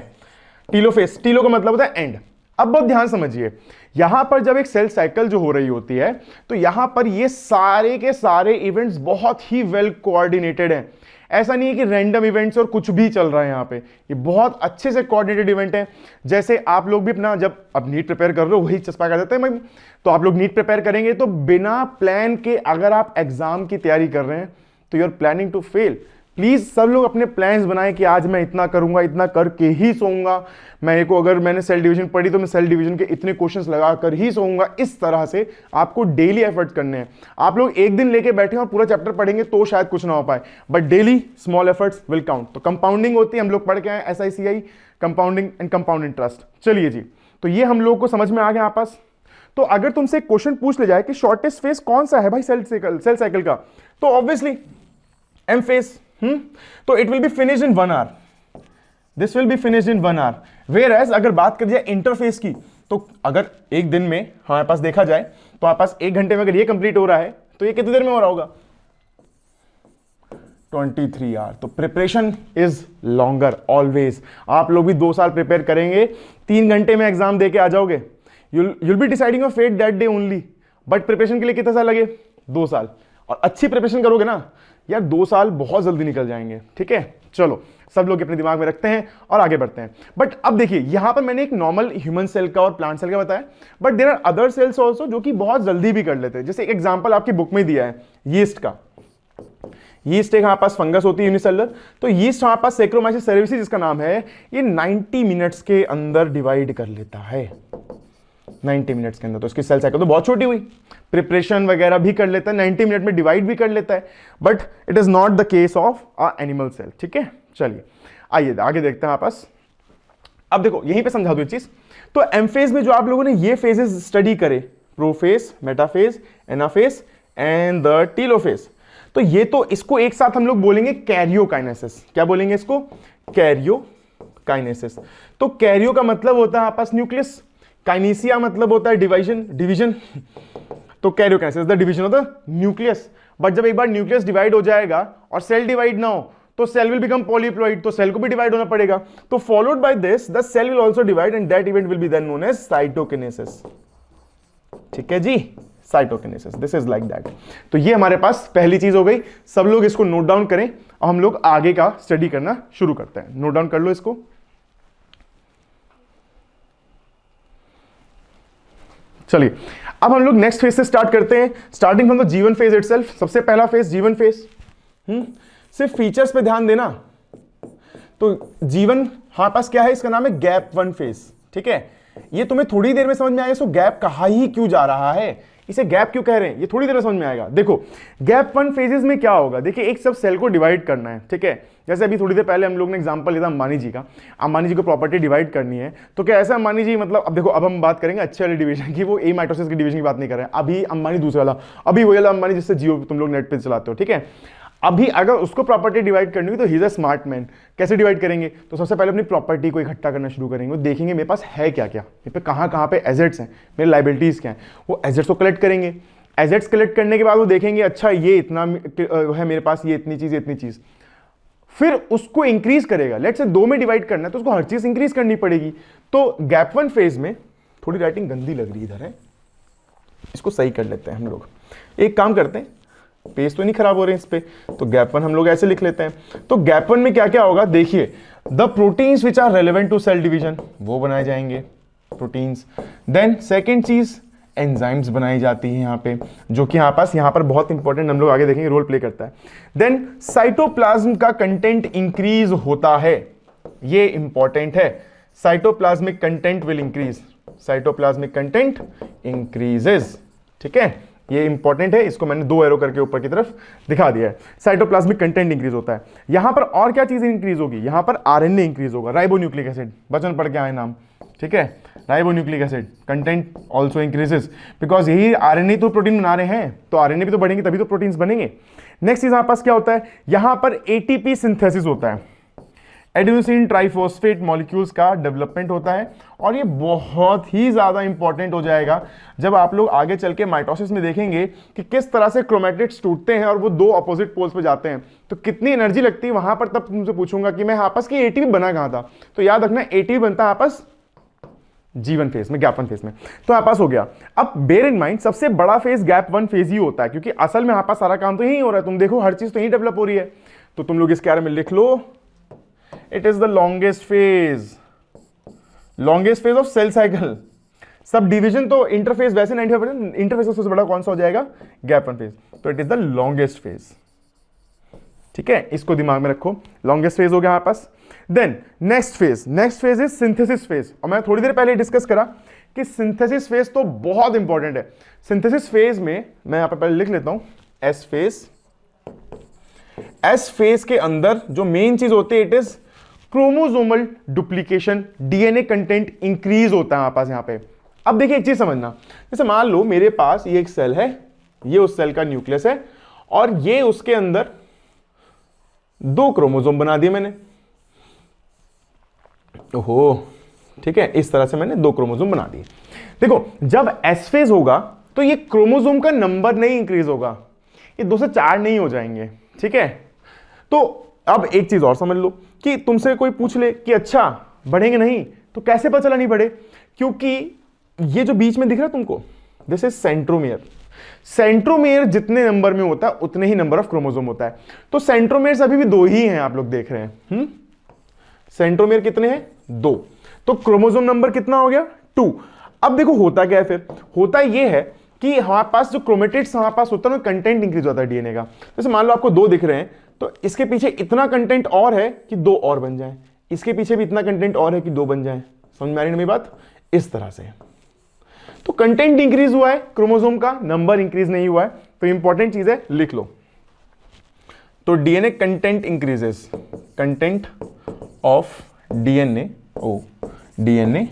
टीलोफेज, टीलो का मतलब होता है एंड। अब बहुत ध्यान समझिए, यहां पर जब एक सेल साइकिल जो हो रही होती है, तो यहां पर ये सारे के सारे इवेंट्स बहुत ही वेल कोऑर्डिनेटेड हैं। ऐसा नहीं है कि रैंडम इवेंट्स और कुछ भी चल रहा है यहाँ पे, ये बहुत अच्छे से कोऑर्डिनेटेड इवेंट है। जैसे आप लोग भी अपना जब अब नीट प्रिपेयर कर रहे हो, वही चस्पा कर देते हैं भाई, तो आप लोग नीट प्रिपेयर करेंगे तो बिना प्लान के अगर आप एग्जाम की तैयारी कर रहे हैं तो you are planning to fail, please सब लोग अपने प्लान्स बनाएं कि आज मैं इतना करूंगा, इतना करके ही सोऊंगा, मैं को अगर मैंने सेल डिवीजन पढ़ी तो मैं सेल डिवीजन के इतने क्वेश्चंस लगा कर ही सोऊंगा। इस तरह से आपको डेली एफर्ट करने हैं। आप लोग एक दिन लेके बैठे और पूरा चैप्टर पढ़ेंगे तो शायद कुछ ना हो पाए, but daily small efforts will count. तो कंपाउंडिंग होती है, हम लोग पढ़ के आए SICI, compounding and compound interest. चलिए जी, तो ये हम लोग को समझ में आ गया आपस। तो अगर तुमसे क्वेश्चन पूछ ले जाए कि शॉर्टेस्ट फेज कौन सा है भाई सेल साइकिल का, तो ऑब्वियसली एम फेज। तो it will be finished in 1 hour, this will be finished in 1 hour. Whereas अगर बात कर जाए इंटरफेस की, तो अगर एक दिन में हमारे पास देखा जाए तो हमारे पास 1 घंटे में अगर ये कंप्लीट हो रहा है तो ये कितनी देर में हो रहा होगा? 23 आवर। तो प्रिपरेशन इज लॉन्गर ऑलवेज। आप लोग भी 2 साल प्रिपेयर करेंगे, 3 घंटे में एग्जाम दे के आ जाओगे। you'll be deciding your fate that day only, but preparation के लिए कितना साल लगे? 2 साल। और अच्छी प्रिपरेशन करोगे ना यार, 2 साल बहुत जल्दी निकल जाएंगे। ठीक है, चलो सब लोग अपने दिमाग में रखते हैं और आगे बढ़ते हैं। बट अब देखिए, यहां पर मैंने एक नॉर्मल ह्यूमन सेल का और प्लांट सेल का बताया, but there are other cells also जो कि बहुत जल्दी भी कर लेते हैं। जैसे एक एग्जाम्पल आपकी बुक में दिया है यीस्ट का। यीस्ट एक हमारे पास फंगस होती है यूनिसेलुलर। तो यीस्ट हमारे पास सैक्रोमाइसिस सेरेविसिस जिसका नाम है, ये 90 मिनट्स के अंदर डिवाइड कर लेता है। 90 मिनट्स के अंदर। तो इसकी सेल साइकिल तो बहुत छोटी हुई, प्रिपरेशन वगैरह भी कर लेता है, 90 मिनट में डिवाइड भी कर लेता है, but it is not the case of a animal cell. ठीक है, चलिए आइए आगे देखते हैं आपस। अब देखो यहीं पे समझा दो एक चीज। तो एम फेज में जो आप लोगों ने ये फेजेस स्टडी करे, prophase, metaphase, anaphase and the telophase, तो ये तो इसको एक साथ हम लोग बोलेंगे कैरियोकाइनेसिस। क्या बोलेंगे इसको? कैरियोकाइनेसिस। तो कैरियो का मतलब होता है आपस न्यूक्लियस, काइनेसिया मतलब होता है डिवीजन। तो karyokinesis the division of the nucleus. But जब एक बार न्यूक्लियस डिवाइड हो जाएगा और सेल डिवाइड ना हो तो सेल विल बिकम पॉलीप्लॉइड, तो सेल को भी डिवाइड होना पड़ेगा। तो followed by this the cell will also divide and that event will be then known as cytokinesis. ठीक है जी, cytokinesis, this is like that. तो ये हमारे पास पहली चीज हो गई। सब लोग इसको नोट डाउन करें और हम लोग आगे का स्टडी करना शुरू करते हैं। नोट डाउन कर लो इसको। चलिए अब हम लोग नेक्स्ट फेज से स्टार्ट करते हैं, स्टार्टिंग फ्रॉम द जीवन फेज इटसेल्फ। सबसे पहला फेज जीवन फेज। सिर्फ फीचर्स पे ध्यान देना। तो जीवन हमारे पास क्या है, इसका नाम है गैप 1 फेज। ठीक है, ये तुम्हें थोड़ी देर में समझ में आएगा इसको गैप कहा ही क्यों जा रहा है, इसे गैप क्यों कह रहे हैं, ये थोड़ी देर में समझ में आएगा। देखो गैप 1 फेजेस में क्या होगा, देखिए एक सब सेल को डिवाइड करना है। ठीक है, जैसे अभी थोड़ी देर पहले हम लोग ने एग्जांपल लिया था अंबानी जी का। अंबानी जी को प्रॉपर्टी डिवाइड करनी है, तो क्या ऐसा अंबानी जी मतलब, अब देखो अब हम बात करेंगे अच्छे वाले डिवीजन की, वो ए माइटोसिस की डिवीजन की बात नहीं कर रहे हैं। अभी अंबानी दूसरा वाला, अभी वही वाला अंबानी जिससे जियो तुम लोग नेट पे चलाते हो। ठीक है, अभी अगर उसको प्रॉपर्टी डिवाइड करनी हुई तो he is a smart man. कैसे डिवाइड करेंगे, तो सबसे पहले अपनी प्रॉपर्टी को इकट्ठा करना शुरू करेंगे, वो देखेंगे मेरे पास है क्या क्या, मेरे पे कहाँ पे एसेट्स हैं, मेरे लाइबिलिटीज क्या हैं, वो एसेट्स को कलेक्ट करेंगे। एसेट्स कलेक्ट करने के बाद वो देखेंगे अच्छा ये इतना है मेरे पास, ये इतनी चीज, फिर उसको इंक्रीज करेगा। लेट्स से 2 में डिवाइड करना है तो उसको हर चीज इंक्रीज करनी पड़ेगी। तो गैप 1 फेज में, थोड़ी राइटिंग गंदी लग रही इधर है, इसको सही कर लेते हैं हम लोग। एक काम करते हैं, पेज तो नहीं खराब हो रहे हैं इस पे, तो गैप 1 हम लोग ऐसे लिख लेते हैं। तो गैप 1 में क्या क्या होगा, देखिए the proteins which are relevant to cell division वो बनाए जाएंगे, प्रोटीन्स। देन सेकेंड चीज एंजाइम्स बनाई जाती है यहाँ पे, जो कि यहाँ पर बहुत इंपॉर्टेंट, हम लोग आगे देखेंगे रोल प्ले करता है। देन साइटोप्लाज्म का कंटेंट इंक्रीज होता है, ये इंपॉर्टेंट है। Cytoplasmic content will increase, cytoplasmic content increases. ठीक है, ये इंपॉर्टेंट है, इसको मैंने 2 एरो करके ऊपर की तरफ दिखा दिया है। साइटोप्लाज्मिक कंटेंट इंक्रीज होता है। यहां पर और क्या चीज इंक्रीज होगी, यहां पर आरएनए इंक्रीज होगा, राइबोन्यूक्लिक एसिड, बचपन पढ़ के आए नाम। ठीक है, ribonucleic acid content also increases, because यही आरएनए तो प्रोटीन बना रहे हैं, तो आरएनए भी तो बढ़ेंगे तभी तो प्रोटीन्स बनेंगे। नेक्स्ट चीज हमारे पास क्या होता है, यहां पर एटीपी सिंथेसिस होता है, एडेनोसिन ट्राइफॉस्फेट मॉलिक्यूल्स का डेवलपमेंट होता है। और ये बहुत ही ज्यादा इंपॉर्टेंट हो जाएगा जब आप लोग आगे चल के माइटोसिस में देखेंगे कि किस तरह से क्रोमैटिड्स टूटते हैं और वो 2 अपोजिट पोल्स पे जाते हैं, तो कितनी एनर्जी लगती है वहां पर। तब तुमसे पूछूंगा कि मैं आपस की एटीपी बना कहां था, तो याद रखना एटीपी बनता है आपस जीवन फेज में, गैप 1 फेज में। तो आपस हो गया। अब बेयर इन माइंड सबसे बड़ा फेज गैप 1 फेज ही होता है, क्योंकि असल में आपस सारा काम तो यही हो रहा है। तुम देखो हर चीज तो यही डेवलप हो रही है, तो तुम लोग इसके बारे में लिख लो, it is the longest phase of cell cycle। Sub division तो इंटरफेस वैसे 95%, इंटरफेस सबसे बड़ा कौन सा हो जाएगा, गैप 1 फेज। तो it is the longest phase. ठीक है, इसको दिमाग में रखो, लॉन्गेस्ट फेज हो गया हमारे पास। Then next phase is synthesis phase, और मैं थोड़ी देर पहले डिस्कस करा कि सिंथेसिस फेज तो बहुत इंपॉर्टेंट है। सिंथेसिस फेज में मैं यहां पर पहले लिख लेता हूं एस फेज। एस फेज के अंदर जो मेन चीज होती है it is chromosomal duplication, DNA content increase होता है हमारे पास यहां पे। अब देखिए एक चीज समझना, जैसे मान लो मेरे पास ये एक सेल है, ये उस सेल का न्यूक्लियस है, और ये उसके अंदर 2 क्रोमोसोम बना दिए मैंने। ओहो, ठीक है, इस तरह से मैंने 2 क्रोमोसोम बना दिए। देखो जब एस फेज होगा तो ये क्रोमोसोम का नंबर नहीं इंक्रीज होगा, ये 2 से 4 नहीं हो जाएंगे, ठीक है। तो अब एक चीज और समझ लो कि तुमसे कोई पूछ ले कि अच्छा बढ़ेंगे नहीं, तो कैसे पता चला नहीं बढ़े? क्योंकि ये जो बीच में दिख रहा है तुमको, दिस इज सेंट्रोमियर। सेंट्रोमियर जितने नंबर में होता है उतने ही नंबर ऑफ क्रोमोसोम होता है। तो सेंट्रोमियर अभी भी 2 ही हैं, आप लोग देख रहे हैं। सेंट्रोमियर कितने हैं? 2। तो क्रोमोसोम नंबर कितना हो गया? 2। अब देखो होता क्या है, फिर होता यह है कि हमारे पास जो क्रोमेटिड्स हमारे पास होता है ना, कंटेंट इंक्रीज होता है डीएनए का। जैसे मान लो आपको 2 दिख रहे हैं, तो इसके पीछे इतना कंटेंट और है कि 2 और बन जाए, इसके पीछे भी इतना कंटेंट और है कि 2 बन जाए। समझ में आ रही है मेरी बात? इस तरह से तो कंटेंट इंक्रीज हुआ है, क्रोमोसोम का नंबर इंक्रीज नहीं हुआ है। तो इंपॉर्टेंट चीज है, लिख लो। तो DNA content increases, content of DNA, ओ डीएनए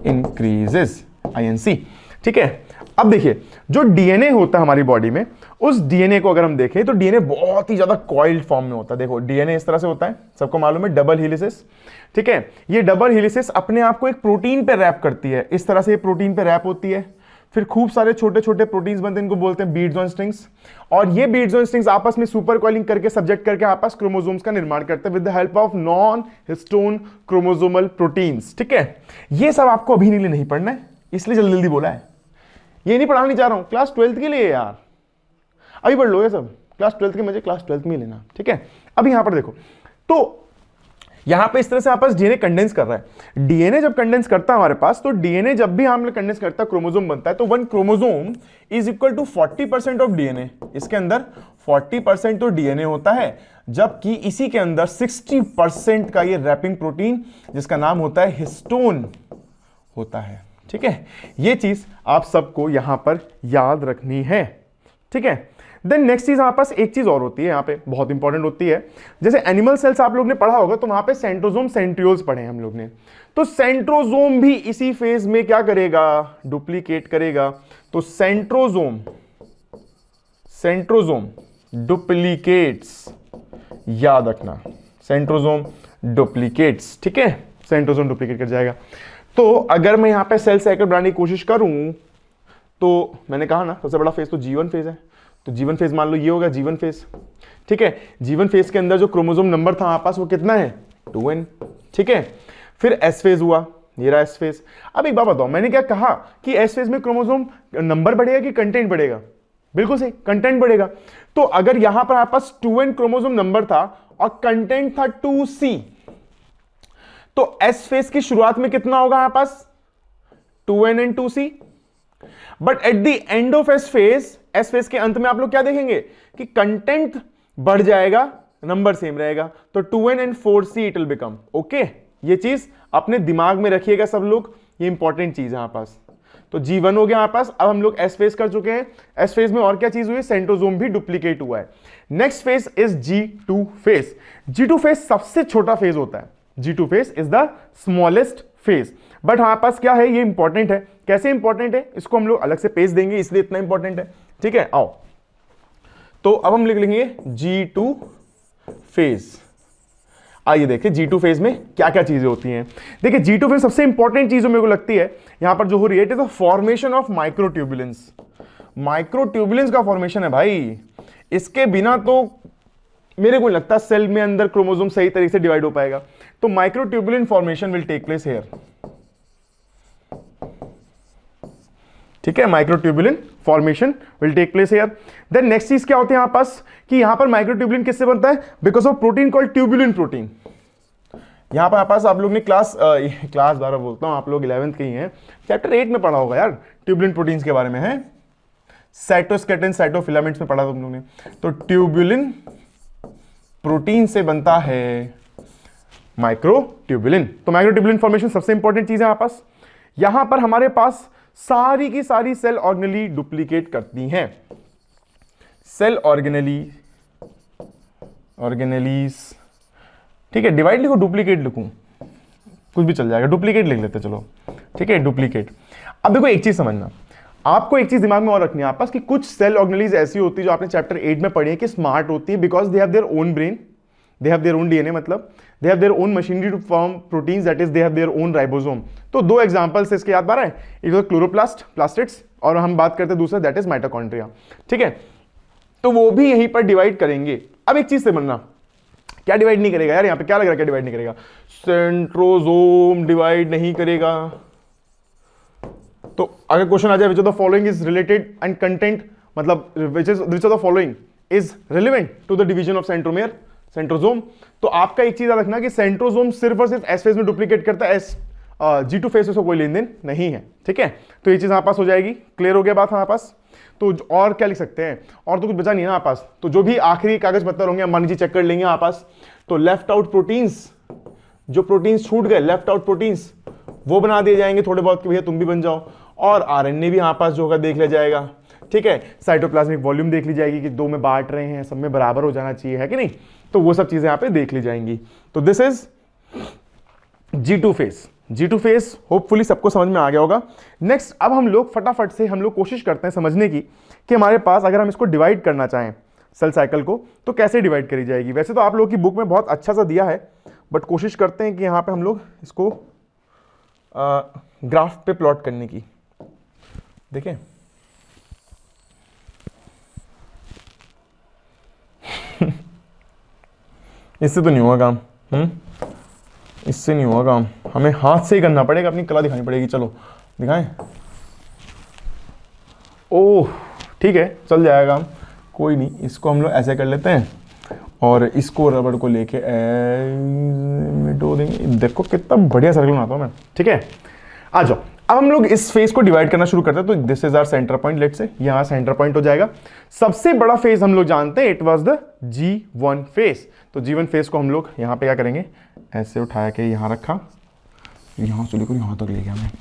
इंक्रीजेस, आईएनसी, ठीक है। अब देखिए जो डीएनए होता है हमारी बॉडी में, उस डीएनए को अगर हम देखें तो डीएनए बहुत ही ज्यादा कॉइल्ड फॉर्म में होता है। देखो डीएनए इस तरह से होता है, सबको मालूम है, डबल हेलिसेस, ठीक है। ये डबल हेलिसेस अपने आप को एक प्रोटीन पे रैप करती है, इस तरह से ये प्रोटीन पे रैप होती है। फिर खूब सारे छोटे छोटे प्रोटीन्स बनते हैं, इनको बोलते हैं बीड्स ऑन स्ट्रिंग्स। और ये बीड्स ऑन स्ट्रिंग्स आपस में सुपर कॉइलिंग करके सब्जेक्ट करके आपस क्रोमोसोम्स का निर्माण करते हैं with the help of non histone chromosomal proteins, ठीक है। ये सब आपको अभी नहीं पढ़ना है, इसलिए जल्दी जल्दी बोला है। ये नहीं पढ़ाना चाह रहा हूं, क्लास 12th के लिए यार, अभी पढ़ लो ये सब, क्लास 12th के मजे क्लास 12th में लेना, ठीक है। अब यहां पर देखो, तो यहां पे इस तरह से आपस डीएनए कंडेंस कर रहा है। डीएनए जब कंडेंस करता है हमारे पास, तो डीएनए जब भी हम कंडेंस करता है, क्रोमोसोम बनता है, तो 1 chromosome is equal to 40% of DNA. इसके अंदर 40% तो डीएनए होता है, जबकि इसी के अंदर 60% का ये रैपिंग प्रोटीन जिसका नाम होता है हिस्टोन होता है, ठीक है। ये चीज आप सबको यहां पर याद रखनी है, ठीक है। देन नेक्स्ट चीज हमारे पास एक चीज और होती है यहां पे, बहुत इंपॉर्टेंट होती है। जैसे एनिमल सेल्स आप लोग ने पढ़ा होगा, तो वहां पे सेंट्रोसोम सेंट्रियोल्स पढ़े हैं हम लोग ने। तो सेंट्रोसोम भी इसी फेज में क्या करेगा? डुप्लीकेट करेगा। तो सेंट्रोसोम डुप्लीकेट्स, याद रखना, सेंट्रोसोम डुप्लीकेट्स, ठीक है। सेंट्रोसोम डुप्लीकेट कर जाएगा। तो अगर मैं यहां पे सेल साइकिल बनाने की कोशिश करूं, तो मैंने कहा ना सबसे बड़ा फेज तो जीवन फेज है। तो जीवन फेज मान लो ये होगा जीवन फेज, ठीक है। जीवन फेज के अंदर जो क्रोमोसोम नंबर था हमारे पास वो कितना है? 2n, ठीक है। फिर एस फेज हुआ, ये रहा एस फेज। अब एक बात बताओ, मैंने क्या कहा कि एस फेज में क्रोमोसोम नंबर बढ़ेगा कि कंटेंट बढ़ेगा? बिल्कुल सही, कंटेंट बढ़ेगा। तो अगर यहां पर हमारे पास 2n क्रोमोसोम नंबर था और कंटेंट था 2c, तो एस फेज की शुरुआत में कितना होगा हमारे पास? 2n and 2c। But at the end of S phase के अंत में आप लोग क्या देखेंगे कि कंटेंट बढ़ जाएगा, नंबर सेम रहेगा। तो 2n and 4c it will become, okay. ये चीज अपने दिमाग में रखिएगा सब लोग, ये इंपॉर्टेंट चीज है हमारे पास। तो G1 हो गया हमारे पास। अब हम लोग एस फेज कर चुके हैं। एस फेज में और क्या चीज हुई? सेंट्रोसोम भी डुप्लीकेट हुआ है। Next phase is G2 phase. G2 phase सबसे छोटा फेज होता है। G2 phase is the smallest phase. But हमारे पास क्या है, ये इंपॉर्टेंट है। कैसे इंपॉर्टेंट है, इसको हम लोग अलग से पेज देंगे, इसलिए इतना इंपॉर्टेंट है, ठीक है। आओ, तो अब हम लिख लेंगे G2 फेज। आइए देखिए G2 फेज में क्या क्या चीजें होती हैं। देखिए G2 फेज सबसे इंपॉर्टेंट चीज मेरे को लगती है यहां पर जो हो रही है, it is the formation of microtubules. Microtubules का फॉर्मेशन है भाई, इसके बिना तो मेरे को लगता है सेल में अंदर क्रोमोसोम सही तरीके से डिवाइड हो पाएगा। तो microtubulin formation will take place here, ठीक है। Microtubulin formation will take place here. Then next चीज क्या होती है यहां पास कि यहां पर माइक्रोट्यूबुलिन किससे बनता है? Because of protein called tubulin protein. यहां पर पास आप लोग ने क्लास 12 बोलता हूं, आप लोग 11th के ही हैं, चैप्टर 8 में पढ़ा होगा यार, ट्यूबुलिन प्रोटीन्स के बारे में है। साइटोस्केलेटन साइटोफिलामेंट्स में पढ़ा तुम लोग ने। तो ट्यूबुलिन प्रोटीन से बनता है माइक्रोट्यूबुलिन। तो माइक्रोट्यूबुलिन फॉर्मेशन सबसे इंपॉर्टेंट चीज है हमारे पास। यहां पर हमारे पास सारी की सारी सेल ऑर्गेनेली डुप्लीकेट करती हैं। सेल ऑर्गेनेलीज, ठीक है, डिवाइड लिखो, डुप्लीकेट लिखूं, कुछ भी चल जाएगा, डुप्लीकेट लिख लेते चलो, ठीक है, डुप्लीकेट। अब देखो एक चीज समझना, आपको एक चीज दिमाग में और रखनी है आपस कि कुछ सेल ऑर्गेनेलीज ऐसी होती है जो आपने चैप्टर 8 में पढ़ी है कि स्मार्ट होती है because they have their own brain, they have their own DNA, मतलब they have their own machinery to form proteins, that is they have their own ribosome. तो दो एग्जांपल्स इसके याद आ रहा है, एक तो क्लोरोप्लास्ट, प्लास्टिड्स, और हम बात करते हैं दूसरा दैट इज माइटोकॉन्ड्रिया, ठीक है। तो वो भी यहीं पर डिवाइड करेंगे। अब एक चीज से बनना, क्या डिवाइड नहीं करेगा यार, यहां पे क्या लग रहा है, क्या डिवाइड नहीं करेगा, सेंट्रोसोम डिवाइड नहीं करेगा। तो अगर क्वेश्चन आ जाए which of the following is related and content, मतलब which of the following is relevant to the division of centromere, centrosome, तो आपका एक चीज याद रखना कि सेंट्रोसोम सिर्फ और सिर्फ एस फेज में डुप्लीकेट करता है, एस G2 फेज से कोई लेन देन नहीं है, ठीक है। तो ये चीज हमारे पास हो जाएगी, क्लियर हो गया बात हमारे पास। तो और क्या लिख सकते हैं, और तो कुछ बचा नहीं है हमारे पास। तो जो भी आखिरी कागज पत्तर होंगे मान लीजिए चेक कर लेंगे हमारे पास। तो लेफ्ट आउट प्रोटीन्स, जो प्रोटीन्स छूट गए, लेफ्ट आउट प्रोटीन्स वो बना दिए जाएंगे थोड़े बहुत कि भैया तुम भी बन जाओ, और आरएनए भी हमारे पास जो होगा देख लिया जाएगा, ठीक है। साइटोप्लाज्मिक वॉल्यूम देख ली जाएगी कि दो में बांट रहे हैं, सब में बराबर हो जाना चाहिए, है कि नहीं। तो वो सब चीजें यहाँ पे देख ली जाएंगी। तो this is G2 phase. G2 phase hopefully सबको समझ में आ गया होगा। नेक्स्ट अब हम लोग फटाफट से हम लोग कोशिश करते हैं समझने की कि हमारे पास अगर हम इसको डिवाइड करना चाहें सेल साइकिल को तो कैसे डिवाइड करी जाएगी। वैसे तो आप लोगों की बुक में बहुत अच्छा सा दिया है, बट कोशिश करते हैं कि यहाँ पे हम लोग इसको ग्राफ पे प्लॉट करने की। देखें इससे तो नहीं होगा काम, इससे नहीं होगा काम, हमें हाथ से ही करना पड़ेगा, अपनी कला दिखानी पड़ेगी। चलो दिखाएं, ओह ठीक है चल जाएगा काम, कोई नहीं। इसको हम लोग ऐसे कर लेते हैं और इसको रबड़ को लेके मिटो देंगे। देखो कितना बढ़िया सर्कल बनाता हूं मैं, ठीक है। आ जाओ अब हम लोग इस फेज को डिवाइड करना शुरू करते हैं। तो this is our center point, let's say यहां सेंटर पॉइंट हो जाएगा। सबसे बड़ा फेज हम लोग जानते हैं, it was the G1 phase. तो G1 फेज को हम लोग यहां पे क्या करेंगे, ऐसे उठाया के यहां रखा, यहां से लेकर यहां तक ले गया मैं,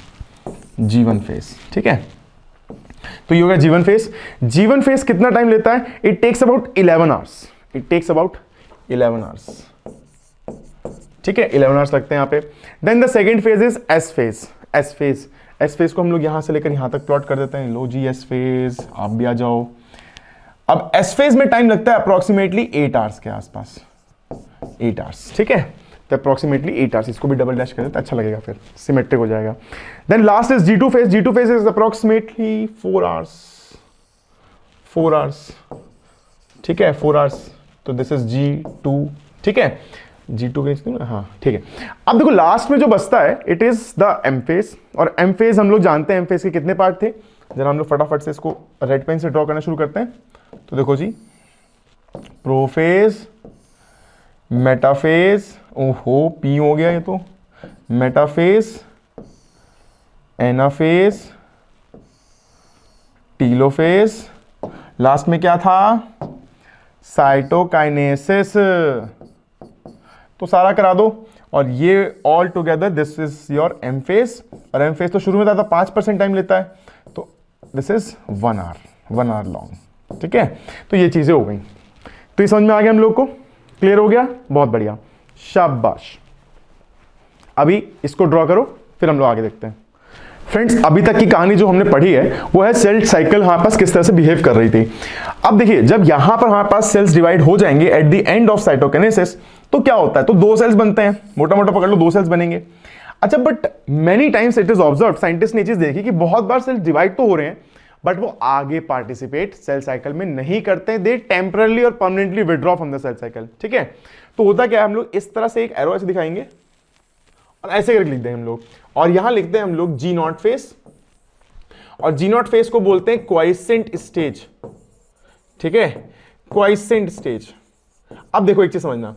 G1 फेज, ठीक है। तो ये हो गया G1 फेज। G1 फेज कितना टाइम लेता है, it takes about 11 hours, it takes about 11 hours, ठीक है, 11 आवर्स लगते हैं यहाँ पे। Then the second phase is S phase. S phase, S phase को हम लोग यहां से लेकर यहां तक प्लॉट कर देते हैं। लो जी एस फेज, आप भी आ जाओ। अब एस फेज में टाइम लगता है अप्रोक्सीमेटली 8 आवर्स के आसपास, 8 आवर्स, ठीक है। तो अप्रोक्सीमेटली 8 आवर्स, इसको भी डबल डैश कर देते हैं, अच्छा लगेगा, फिर सिमेट्रिक हो जाएगा। Then last is G2 phase. G2 phase is approximately 4 hours, 4 hours, ठीक है, 4 आवर्स। तो दिस इज G2, ठीक है, G2 फेज, हाँ ठीक है। अब देखो लास्ट में जो बचता है it is the M phase. और M फेज हम लोग जानते हैं M फेज के कितने पार्ट थे, जरा हम लोग फटाफट से इसको रेड पेन से ड्रॉ करना शुरू करते हैं। तो देखो जी, प्रोफेज, मेटाफेज, ओहो P हो गया ये तो, मेटाफेज, एनाफेज, टीलोफेज, लास्ट में क्या था, साइटोकाइनेसिस। तो सारा करा दो और ये all together this is your M phase. और M फेज तो शुरू में था 5% टाइम लेता है, तो this is 1 hour, 1 hour long, ठीक है। तो ये चीजें हो गई, तो ये समझ में आ गया हम लोग को, क्लियर हो गया, बहुत बढ़िया, शाबाश। अभी इसको ड्रॉ करो, फिर हम लोग आगे देखते हैं। फ्रेंड्स अभी तक की कहानी जो हमने पढ़ी है वो है सेल साइकिल हमारे पास किस तरह से बिहेव कर रही थी। अब देखिए जब यहां पर हमारे पास सेल्स डिवाइड हो जाएंगे at the end of cytokinesis, तो क्या होता है, तो 2 सेल्स बनते हैं, मोटा मोटा पकड़ लो 2 सेल्स बनेंगे। अच्छा but many times it is observe, scientist ने चीज देखी कि बहुत बार सेल्स डिवाइड तो हो रहे हैं बट वो आगे पार्टिसिपेट सेल साइकिल में नहीं करते, दे टेम्परली और permanently withdraw from the cell cycle, ठीक है। तो होता क्या है, हम लोग इस तरह से एक एरो ऐसे दिखाएंगे और ऐसे करके लिख दें हम लोग, और यहां लिखते हैं हम लोग G0 फेज, और G0 फेज को बोलते हैं क्वाइसेंट स्टेज, ठीक है, क्वाइसेंट स्टेज। अब देखो एक चीज समझना,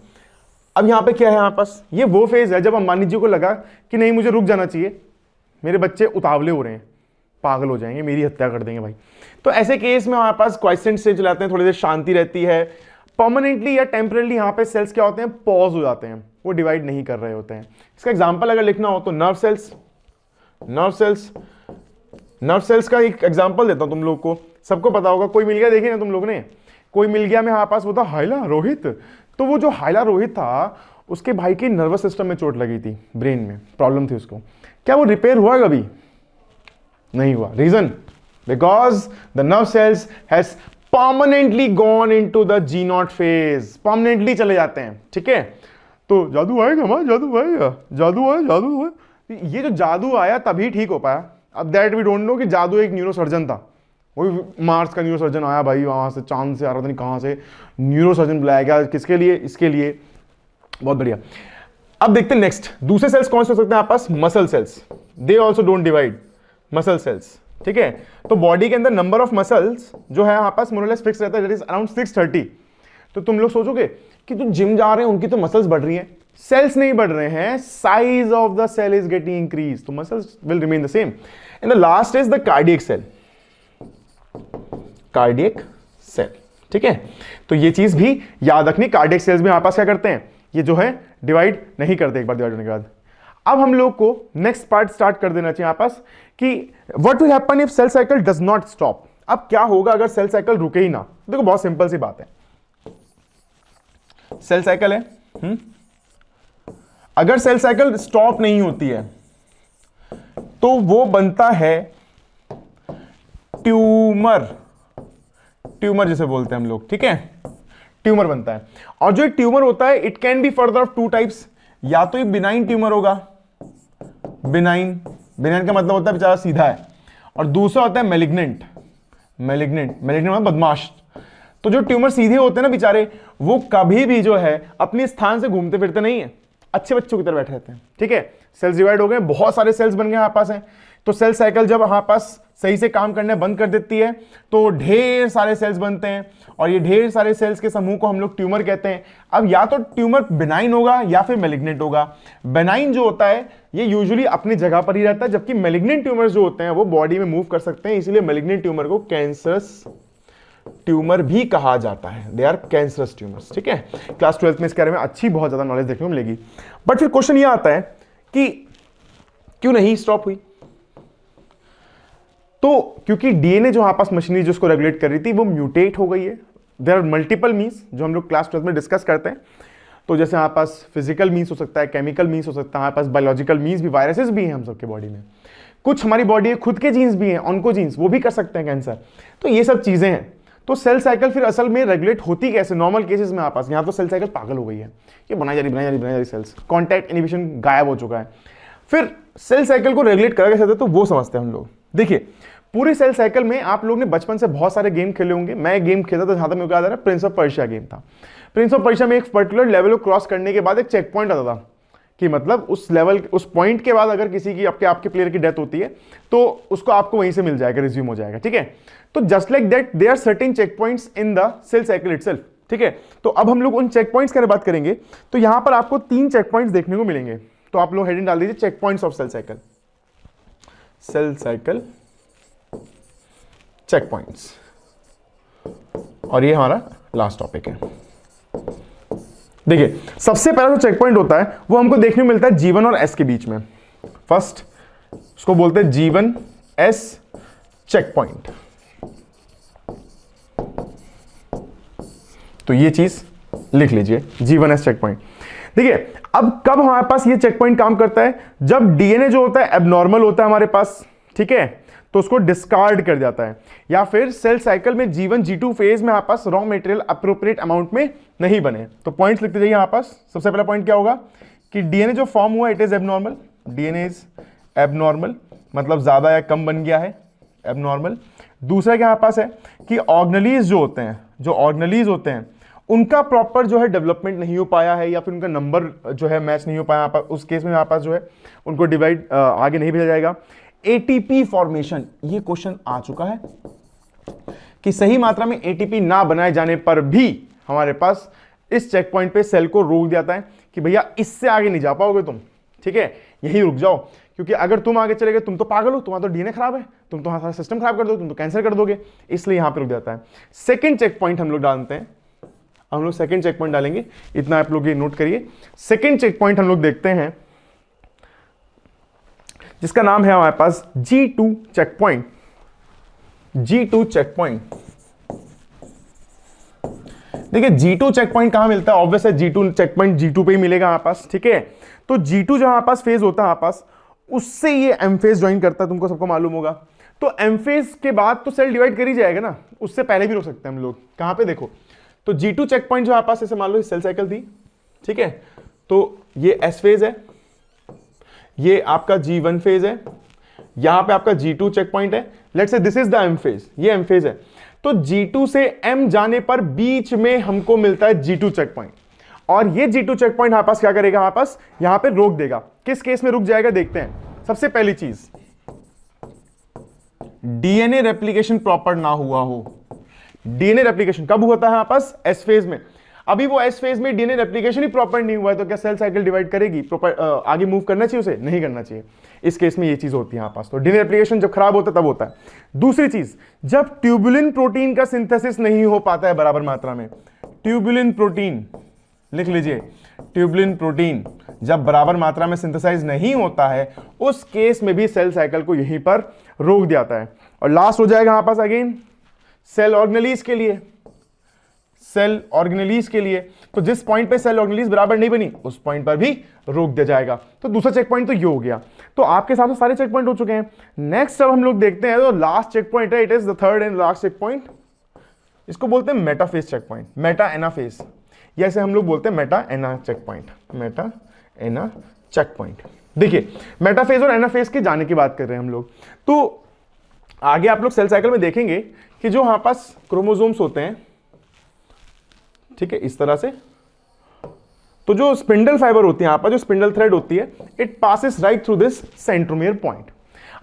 अब यहां पे क्या है हमारे पास, ये वो फेज है जब अंबानी जी को लगा कि नहीं मुझे रुक जाना चाहिए, मेरे बच्चे उतावले हो रहे हैं, पागल हो जाएंगे, मेरी हत्या कर देंगे भाई। तो ऐसे केस में हमारे पास क्वाइसेंट स्टेज चलाते हैं, थोड़ी देर शांति रहती है, परमानेंटली या टेम्परेली यहाँ पे सेल्स क्या होते हैं, पॉज हो जाते हैं, वो डिवाइड नहीं कर रहे होते हैं। इसका एग्जांपल अगर लिखना हो तो नर्व सेल्स, नर्व सेल्स का एक एग्जांपल देता हूं तुम लोग को, सबको पता होगा, कोई मिल गया, देखिए ना तुम लोग ने, कोई मिल गया में हमारे पास वो था हाइला रोहित। तो वो जो हाइला रोहित था उसके भाई के नर्वस सिस्टम में चोट लगी थी, ब्रेन में प्रॉब्लम थी उसको, क्या वो रिपेयर हुआ कभी? नहीं हुआ। Reason, because the nerve cells has permanently gone into the G0 phase, permanently चले जाते हैं। ठीक है, तो जादू आएगा हमारा, जादू आएगा, जादू आया, जादू आया, ये जो जादू आया तभी ठीक हो पाया। अब दैट वी डोंट नो कि जादू एक न्यूरोसर्जन था, वही मार्स का न्यूरोसर्जन आया भाई, वहां से चांद से आ रहा था, नहीं कहां से न्यूरोसर्जन बुलाया गया, किसके लिए? इसके लिए। बहुत बढ़िया। अब देखते हैं नेक्स्ट, दूसरे सेल्स कौन से हो सकते हैं आपस? Muscle cells, they also don't divide, muscle cells. ठीक है, तो बॉडी के अंदर नंबर ऑफ मसल्स जो है आपस मोर और लेस फिक्स रहता है, दैट इज अराउंड 630। तो तुम लोग सोचोगे कि जो जिम जा रहे हैं उनकी तो मसल्स बढ़ रही हैं, सेल्स नहीं बढ़ रहे हैं, size of the cell is getting increase, तो muscles will remain the same. And the last is the cardiac cell, cardiac cell. ठीक है, तो ये चीज भी याद रखनी, कार्डियक सेल्स में आपस क्या करते हैं, ये जो है डिवाइड नहीं करते एक बार डिवाइड होने के बाद। अब हम लोग को नेक्स्ट पार्ट स्टार्ट कर देना चाहिए आपस कि what will happen if cell cycle does not stop. अब क्या होगा अगर सेल साइकिल रुके ही ना? देखो बहुत सिंपल सी बात है, सेल साइकिल है, अगर सेल साइकिल स्टॉप नहीं होती है तो वो बनता है ट्यूमर, ट्यूमर जिसे बोलते हैं हम लोग। ठीक है, ट्यूमर बनता है, और जो ट्यूमर होता है it can be further of two types, या तो ये बिनाइन ट्यूमर होगा, बिनाइन, बिनाइन का मतलब होता है बेचारा सीधा है, और दूसरा होता है मैलिग्नेंट, मैलिग्नेंट, मैलिग्नेंट मतलब बदमाश। तो जो ट्यूमर सीधे होते हैं ना बेचारे, वो कभी भी जो है अपने स्थान से घूमते फिरते नहीं है, अच्छे बच्चों की तरह बैठे रहते हैं। ठीक है, सेल्स डिवाइड हो गए, बहुत सारे सेल्स बन गए हमारे पास हैं, तो सेल साइकिल जब हमारे पास सही से काम करने बंद कर देती है तो ढेर सारे सेल्स बनते हैं, और ये ढेर सारे सेल्स के समूह को हम लोग ट्यूमर कहते हैं। अब या तो ट्यूमर बिनाइन होगा या फिर मैलिग्नेंट होगा। बिनाइन जो होता है ये यूजुअली अपनी जगह पर ही रहता है, जबकि मैलिग्नेंट ट्यूमर्स जो होते हैं वो बॉडी में मूव कर सकते हैं, इसलिए मैलिग्नेंट ट्यूमर को कैंसरस ट्यूमर भी कहा जाता है, दे आर कैंसरस ट्यूमर्स। ठीक है, क्लास 12 में इसके बारे में अच्छी बहुत ज्यादा नॉलेज देखने को मिलेगी। बट फिर क्वेश्चन ये आता है कि क्यों नहीं स्टॉप हुई? तो क्योंकि डीएनए जो हमारे पास मशीनरी जिसको रेगुलेट कर रही थी वो म्यूटेट हो गई है। देयर आर मल्टीपल मीन्स जो हम लोग क्लास 12 में डिस्कस करते हैं, तो जैसे हमारे पास फिजिकल मीन्स हो सकता है, केमिकल मीन्स हो सकता है, हमारे पास बायोलॉजिकल मीन्स भी, वायरसेस भी हैं हम सबके बॉडी में, कुछ हमारी बॉडी में खुद के जीन्स भी हैं, ऑन्कोजीन्स, वो भी कर सकते हैं कैंसर। तो ये सब चीजें हैं। तो सेल साइकिल फिर असल में रेगुलेट होती कैसे? नॉर्मल केसेस में आपस यहाँ तो सेल साइकिल पागल हो गई है, ये बनाई जा रही सेल्स, कॉन्टैक्ट इनहिबिशन गायब हो चुका है। फिर सेल साइकिल को रेगुलेट करा कैसे, तो वो समझते हैं हम लोग। देखिए पूरी सेल साइकिल में आप लोग ने बचपन से बहुत सारे गेम खेले होंगे, मैं गेम खेलता था जहां तक मेरे को याद आ रहा है, प्रिंस ऑफ पर्शिया गेम था। प्रिंस ऑफ पर्शिया में एक पर्टिकुलर लेवल को क्रॉस करने के बाद एक चेक पॉइंट आता था, कि मतलब उस लेवल, उस पॉइंट के बाद अगर किसी की आपके प्लेयर की डेथ होती है तो उसको आपको वहीं से मिल जाएगा, रिज्यूम हो जाएगा। ठीक है, तो just like that there are certain check points in the cell cycle itself. ठीक है, तो अब हम लोग उन चेक पॉइंट्स की बात करेंगे, तो यहां पर आपको 3 चेक पॉइंट्स देखने को मिलेंगे। तो आप लोग हेडिंग डाल दीजिए check points of cell cycle, cell cycle check points, और ये हमारा लास्ट टॉपिक है। देखिए सबसे पहला जो चेक पॉइंट होता है वो हमको देखने को मिलता है G1 और S के बीच में। फर्स्ट उसको बोलते हैं G1 S चेक पॉइंट। तो ये चीज लिख लीजिए, G1 S चेक पॉइंट। देखिए अब कब हमारे पास ये चेक पॉइंट काम करता है? जब डीएनए जो होता है एबनॉर्मल होता है हमारे पास, ठीक है, तो उसको डिस्कार्ड कर जाता है, या फिर सेल साइकिल में G1 G2 फेज में आपस रॉ मटेरियल अप्रोप्रिएट अमाउंट में नहीं बने। तो पॉइंट्स लिखते जाइए यहाँ पास। सबसे पहला पॉइंट क्या होगा कि डीएनए जो फॉर्म हुआ it is abnormal, DNA is abnormal, मतलब ज्यादा या कम बन गया है, एबनॉर्मल। दूसरा क्या यहाँ पास है कि ऑर्गेनेलीज जो होते हैं, जो ऑर्गेनेलीज होते हैं उनका प्रॉपर जो है डेवलपमेंट नहीं हो पाया है, या फिर उनका नंबर जो है मैच नहीं हो पाया, उस केस में यहाँ पास जो है उनको डिवाइड आगे नहीं भेजा जाएगा। एटीपी फॉर्मेशन, ये क्वेश्चन आ चुका है कि सही मात्रा में एटीपी ना बनाए जाने पर भी हमारे पास इस चेक पॉइंट पे सेल को रोक दिया जाता है कि भैया इससे आगे नहीं जा पाओगे तुम, ठीक है, यही रुक जाओ, क्योंकि अगर तुम आगे चले गए तुम तो पागल हो, तुम्हारा तो डीएनए खराब है, तुम तो हमारा सिस्टम खराब कर दो, तुम तो कैंसर कर दोगे, इसलिए यहां पे रुक जाता है। सेकंड चेक पॉइंट हम लोग डालते हैं हम लोग सेकंड चेक पॉइंट डालेंगे, इतना आप लोग ये नोट करिए। सेकंड चेक पॉइंट हम लोग देखते हैं जिसका नाम है हमारे पास G2 check point. G2 check point, देखिए G2 चेक पॉइंट कहां मिलता है? ऑब्वियस है G2 चेक पॉइंट G2 पे ही मिलेगा हमारे पास, ठीक है। तो G2 जो हमारे पास फेज होता है हमारे पास, उससे ये M फेज ज्वाइन करता है, तुमको सबको मालूम होगा। तो M फेज के बाद तो सेल डिवाइड कर ही जाएगा ना, उससे पहले भी रोक सकते हैं हम लोग। कहां पे देखो, तो G2 चेक पॉइंट जो हमारे पास, ऐसे मान लो सेल साइकिल थी, ठीक है। तो ये S फेज है, ये आपका G1 फेज है, यहां पे आपका G2 चेक पॉइंट है। Let's say this is the M phase, ये M फेज है। तो G2 से M जाने पर बीच में हमको मिलता है G2 चेक पॉइंट, और ये G2 चेक पॉइंट हमारे पास क्या करेगा? हमारे पास यहां पे रोक देगा। किस केस में रुक जाएगा देखते हैं। सबसे पहली चीज, डीएनए रेप्लिकेशन प्रॉपर ना हुआ हो। डीएनए रेप्लिकेशन कब होता है हमारे पास? एस फेज में। अभी वो एस फेज में डीएनए रेप्लिकेशन ही प्रॉपर नहीं हुआ है, तो क्या सेल साइकिल डिवाइड करेगी? प्रॉपर आगे मूव करना चाहिए उसे? नहीं करना चाहिए। इस केस में ये चीज होती है हमारे पास। तो डीएनए रेप्लिकेशन जब खराब होता है तब होता है। दूसरी चीज, जब ट्यूबुलिन प्रोटीन का सिंथेसिस नहीं हो पाता है बराबर मात्रा में। ट्यूबुलिन प्रोटीन लिख लीजिए, ट्यूबुलिन प्रोटीन जब बराबर मात्रा में सिंथेसाइज नहीं होता है, उस केस में भी सेल साइकिल को यहीं पर रोक दिया जाता है। और लास्ट हो जाएगा हमारे पास अगेन सेल ऑर्गेनेलिज के लिए। सेल ऑर्गेनेलिज के लिए तो जिस पॉइंट पे सेल ऑर्गेनेलिज बराबर नहीं बनी, उस पॉइंट पर भी रोक दिया जाएगा। तो दूसरा चेक पॉइंट तो ये हो गया। तो आपके हिसाब से सारे चेक पॉइंट हो चुके हैं। नेक्स्ट अब हम लोग देखते हैं, तो लास्ट चेक पॉइंट है, it is the third and last check point. इसको बोलते हैं metaphase check point, meta anaphase, जैसे हम लोग बोलते हैं meta ana check point, meta ana check point. देखिए मेटाफेज और एनाफेज के जाने की बात कर रहे हैं हम लोग। तो आगे आप लोग सेल साइकिल में देखेंगे कि जो हमारे पास क्रोमोसोम्स होते हैं, ठीक है, इस तरह से, तो जो स्पिंडल फाइबर होती है, यहां पर जो स्पिंडल थ्रेड होती है, it passes right through this centromere point.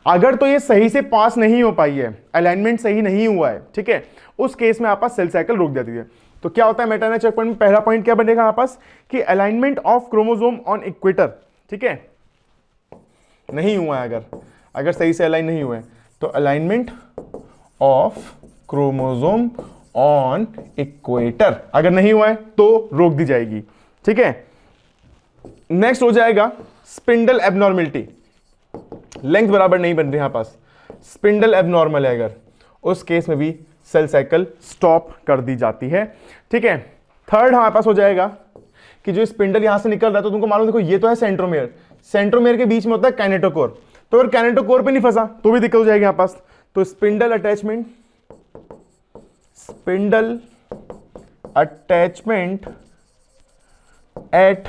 अगर तो ये सही से पास नहीं हो पाई है, अलाइनमेंट सही नहीं हुआ है, ठीक है, उस केस में आपका सेल साइकिल रोक जाती है। तो क्या होता है मेटा एना चेक पॉइंट में? पहला पॉइंट क्या बनेगा हमारे पास कि alignment of chromosome on equator, ठीक है, नहीं हुआ है। अगर सही से अलाइन नहीं हुए तो alignment of chromosome on equator अगर नहीं हुआ है तो रोक दी जाएगी, ठीक है। नेक्स्ट हो जाएगा स्पिंडल एबनॉर्मलिटी, लेंथ बराबर नहीं बन रही यहां पास, स्पिंडल एबनॉर्मल है, अगर उस केस में भी सेल साइकिल स्टॉप कर दी जाती है, ठीक है। थर्ड हमारे पास हो जाएगा कि जो स्पिंडल यहां से निकल रहा है, तो तुमको मालूम, देखो ये तो है सेंट्रोमेयर, सेंट्रोमेयर के बीच में होता है काइनेटोकोर, तो अगर काइनेटोकोर पे नहीं फंसा तो भी दिक्कत हो जाएगी यहां पास। तो spindle attachment, spindle attachment eight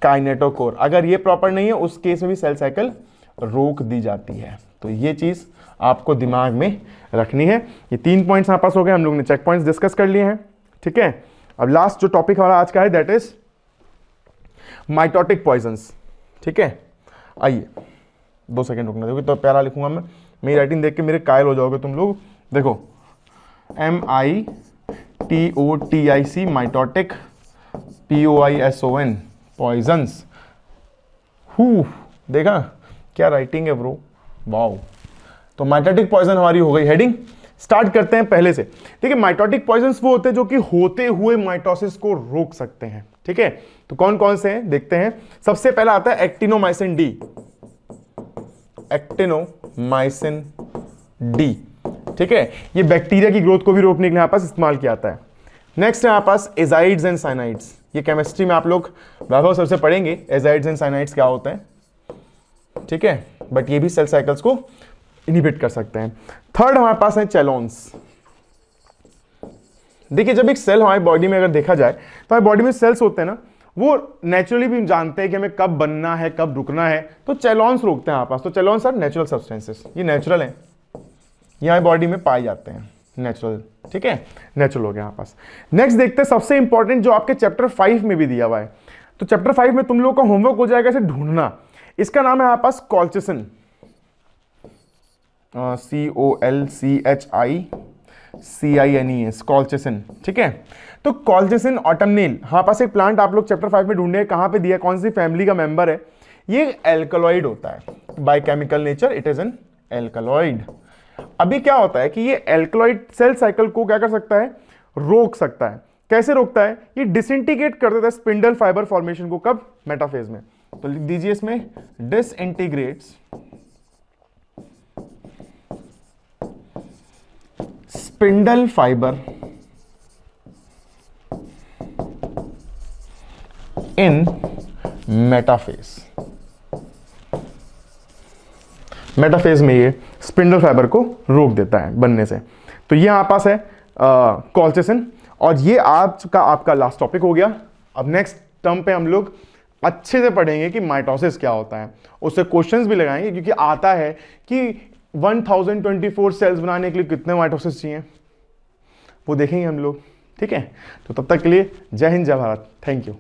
kinetochore, अगर ये प्रॉपर नहीं है उस केस में भी सेल साइकिल रोक दी जाती है। तो ये चीज आपको दिमाग में रखनी है। ये 3 पॉइंट्स हमारे पास हो गए, हम लोग ने चेक पॉइंट्स डिस्कस कर लिए हैं, ठीक है। अब लास्ट जो टॉपिक हमारा आज का है दैट इज माइटोटिक पॉइजन्स, ठीक है। आइए 2 सेकंड रुकना, देखो तो प्यारा लिखूंगा मैं, मेरी राइटिंग देख के मेरे कायल हो जाओगे तुम लोग। देखो MITOTIC माइटोटिक, POISON पॉइजन्स। देखा क्या राइटिंग है ब्रो, वाओ। तो माइटोटिक पॉइजन हमारी हो गई हेडिंग। स्टार्ट करते हैं पहले से। ठीक है, माइटोटिक पॉइजन्स वो होते हैं जो कि होते हुए माइटोसिस को रोक सकते हैं, ठीक है। तो कौन कौन से हैं देखते हैं। सबसे पहला आता है एक्टिनोमाइसिन डी, एक्टिनोमाइसिन डी, ठीक है। ये बैक्टीरिया की ग्रोथ को भी रोकने के लिए यहां पास इस्तेमाल किया जाता है। नेक्स्ट है हमारे पास एजाइड्स एंड साइनाइड्स। ये केमिस्ट्री में आप लोग वैभव सर से पढ़ेंगे एजाइड्स एंड साइनाइड्स क्या होते हैं, ठीक है। बट ये भी सेल साइकिल्स को इनहिबिट कर सकते हैं। थर्ड हमारे पास है चैलोन्स। देखिए जब एक सेल हमारी बॉडी में अगर देखा जाए तो हमारी बॉडी में सेल्स होते हैं ना, वो नेचुरली भी जानते हैं कि हमें कब बनना है कब रुकना है, तो चैलोन्स रोकते हैं हमारे पास। तो चैलोन्स आर नेचुरल सब्सटेंसेस, ये नेचुरल है, ये हमारी बॉडी में पाए जाते हैं, नेचुरल, ठीक है, नेचुरल हो गया हमारे पास। नेक्स्ट देखते हैं सबसे इंपॉर्टेंट जो आपके चैप्टर 5 में भी दिया हुआ है। तो चैप्टर 5 में तुम लोग का होमवर्क हो जाएगा इसे ढूंढना। इसका नाम है हमारे पास कॉल्चिसिन, COLCHICINES, कॉल्चिसिन, ठीक है। तो कॉल्चिसिन ऑटमनेल हमारे पास एक प्लांट आप लोग चैप्टर 5 में ढूंढे, कहां पे दिया, कौन सी फैमिली का मेंबर है। ये एल्कलॉइड होता है, by chemical nature it is an alkaloid. अभी क्या होता है कि ये एल्कलॉइड सेल साइकिल को क्या कर सकता है, रोक सकता है। कैसे रोकता है? ये डिसइंटीग्रेट कर देता है स्पिंडल फाइबर फॉर्मेशन को। कब? मेटाफेज में। तो लिख दीजिए इसमें डिसइंटीग्रेट्स spindle fibre in metaphase. Metaphase में ये स्पिंडल फाइबर को रोक देता है बनने से। तो ये हमारे पास है कॉल्चिसिन, और ये आज का आपका लास्ट टॉपिक हो गया। अब नेक्स्ट टर्म पे हम लोग अच्छे से पढ़ेंगे कि माइटोसिस क्या होता है, उससे क्वेश्चंस भी लगाएंगे, क्योंकि आता है कि 1024 सेल्स बनाने के लिए कितने माइटोसिस चाहिए, वो देखेंगे हम लोग। ठीक है, तो तब तक के लिए जय हिंद, जय भारत, थैंक यू।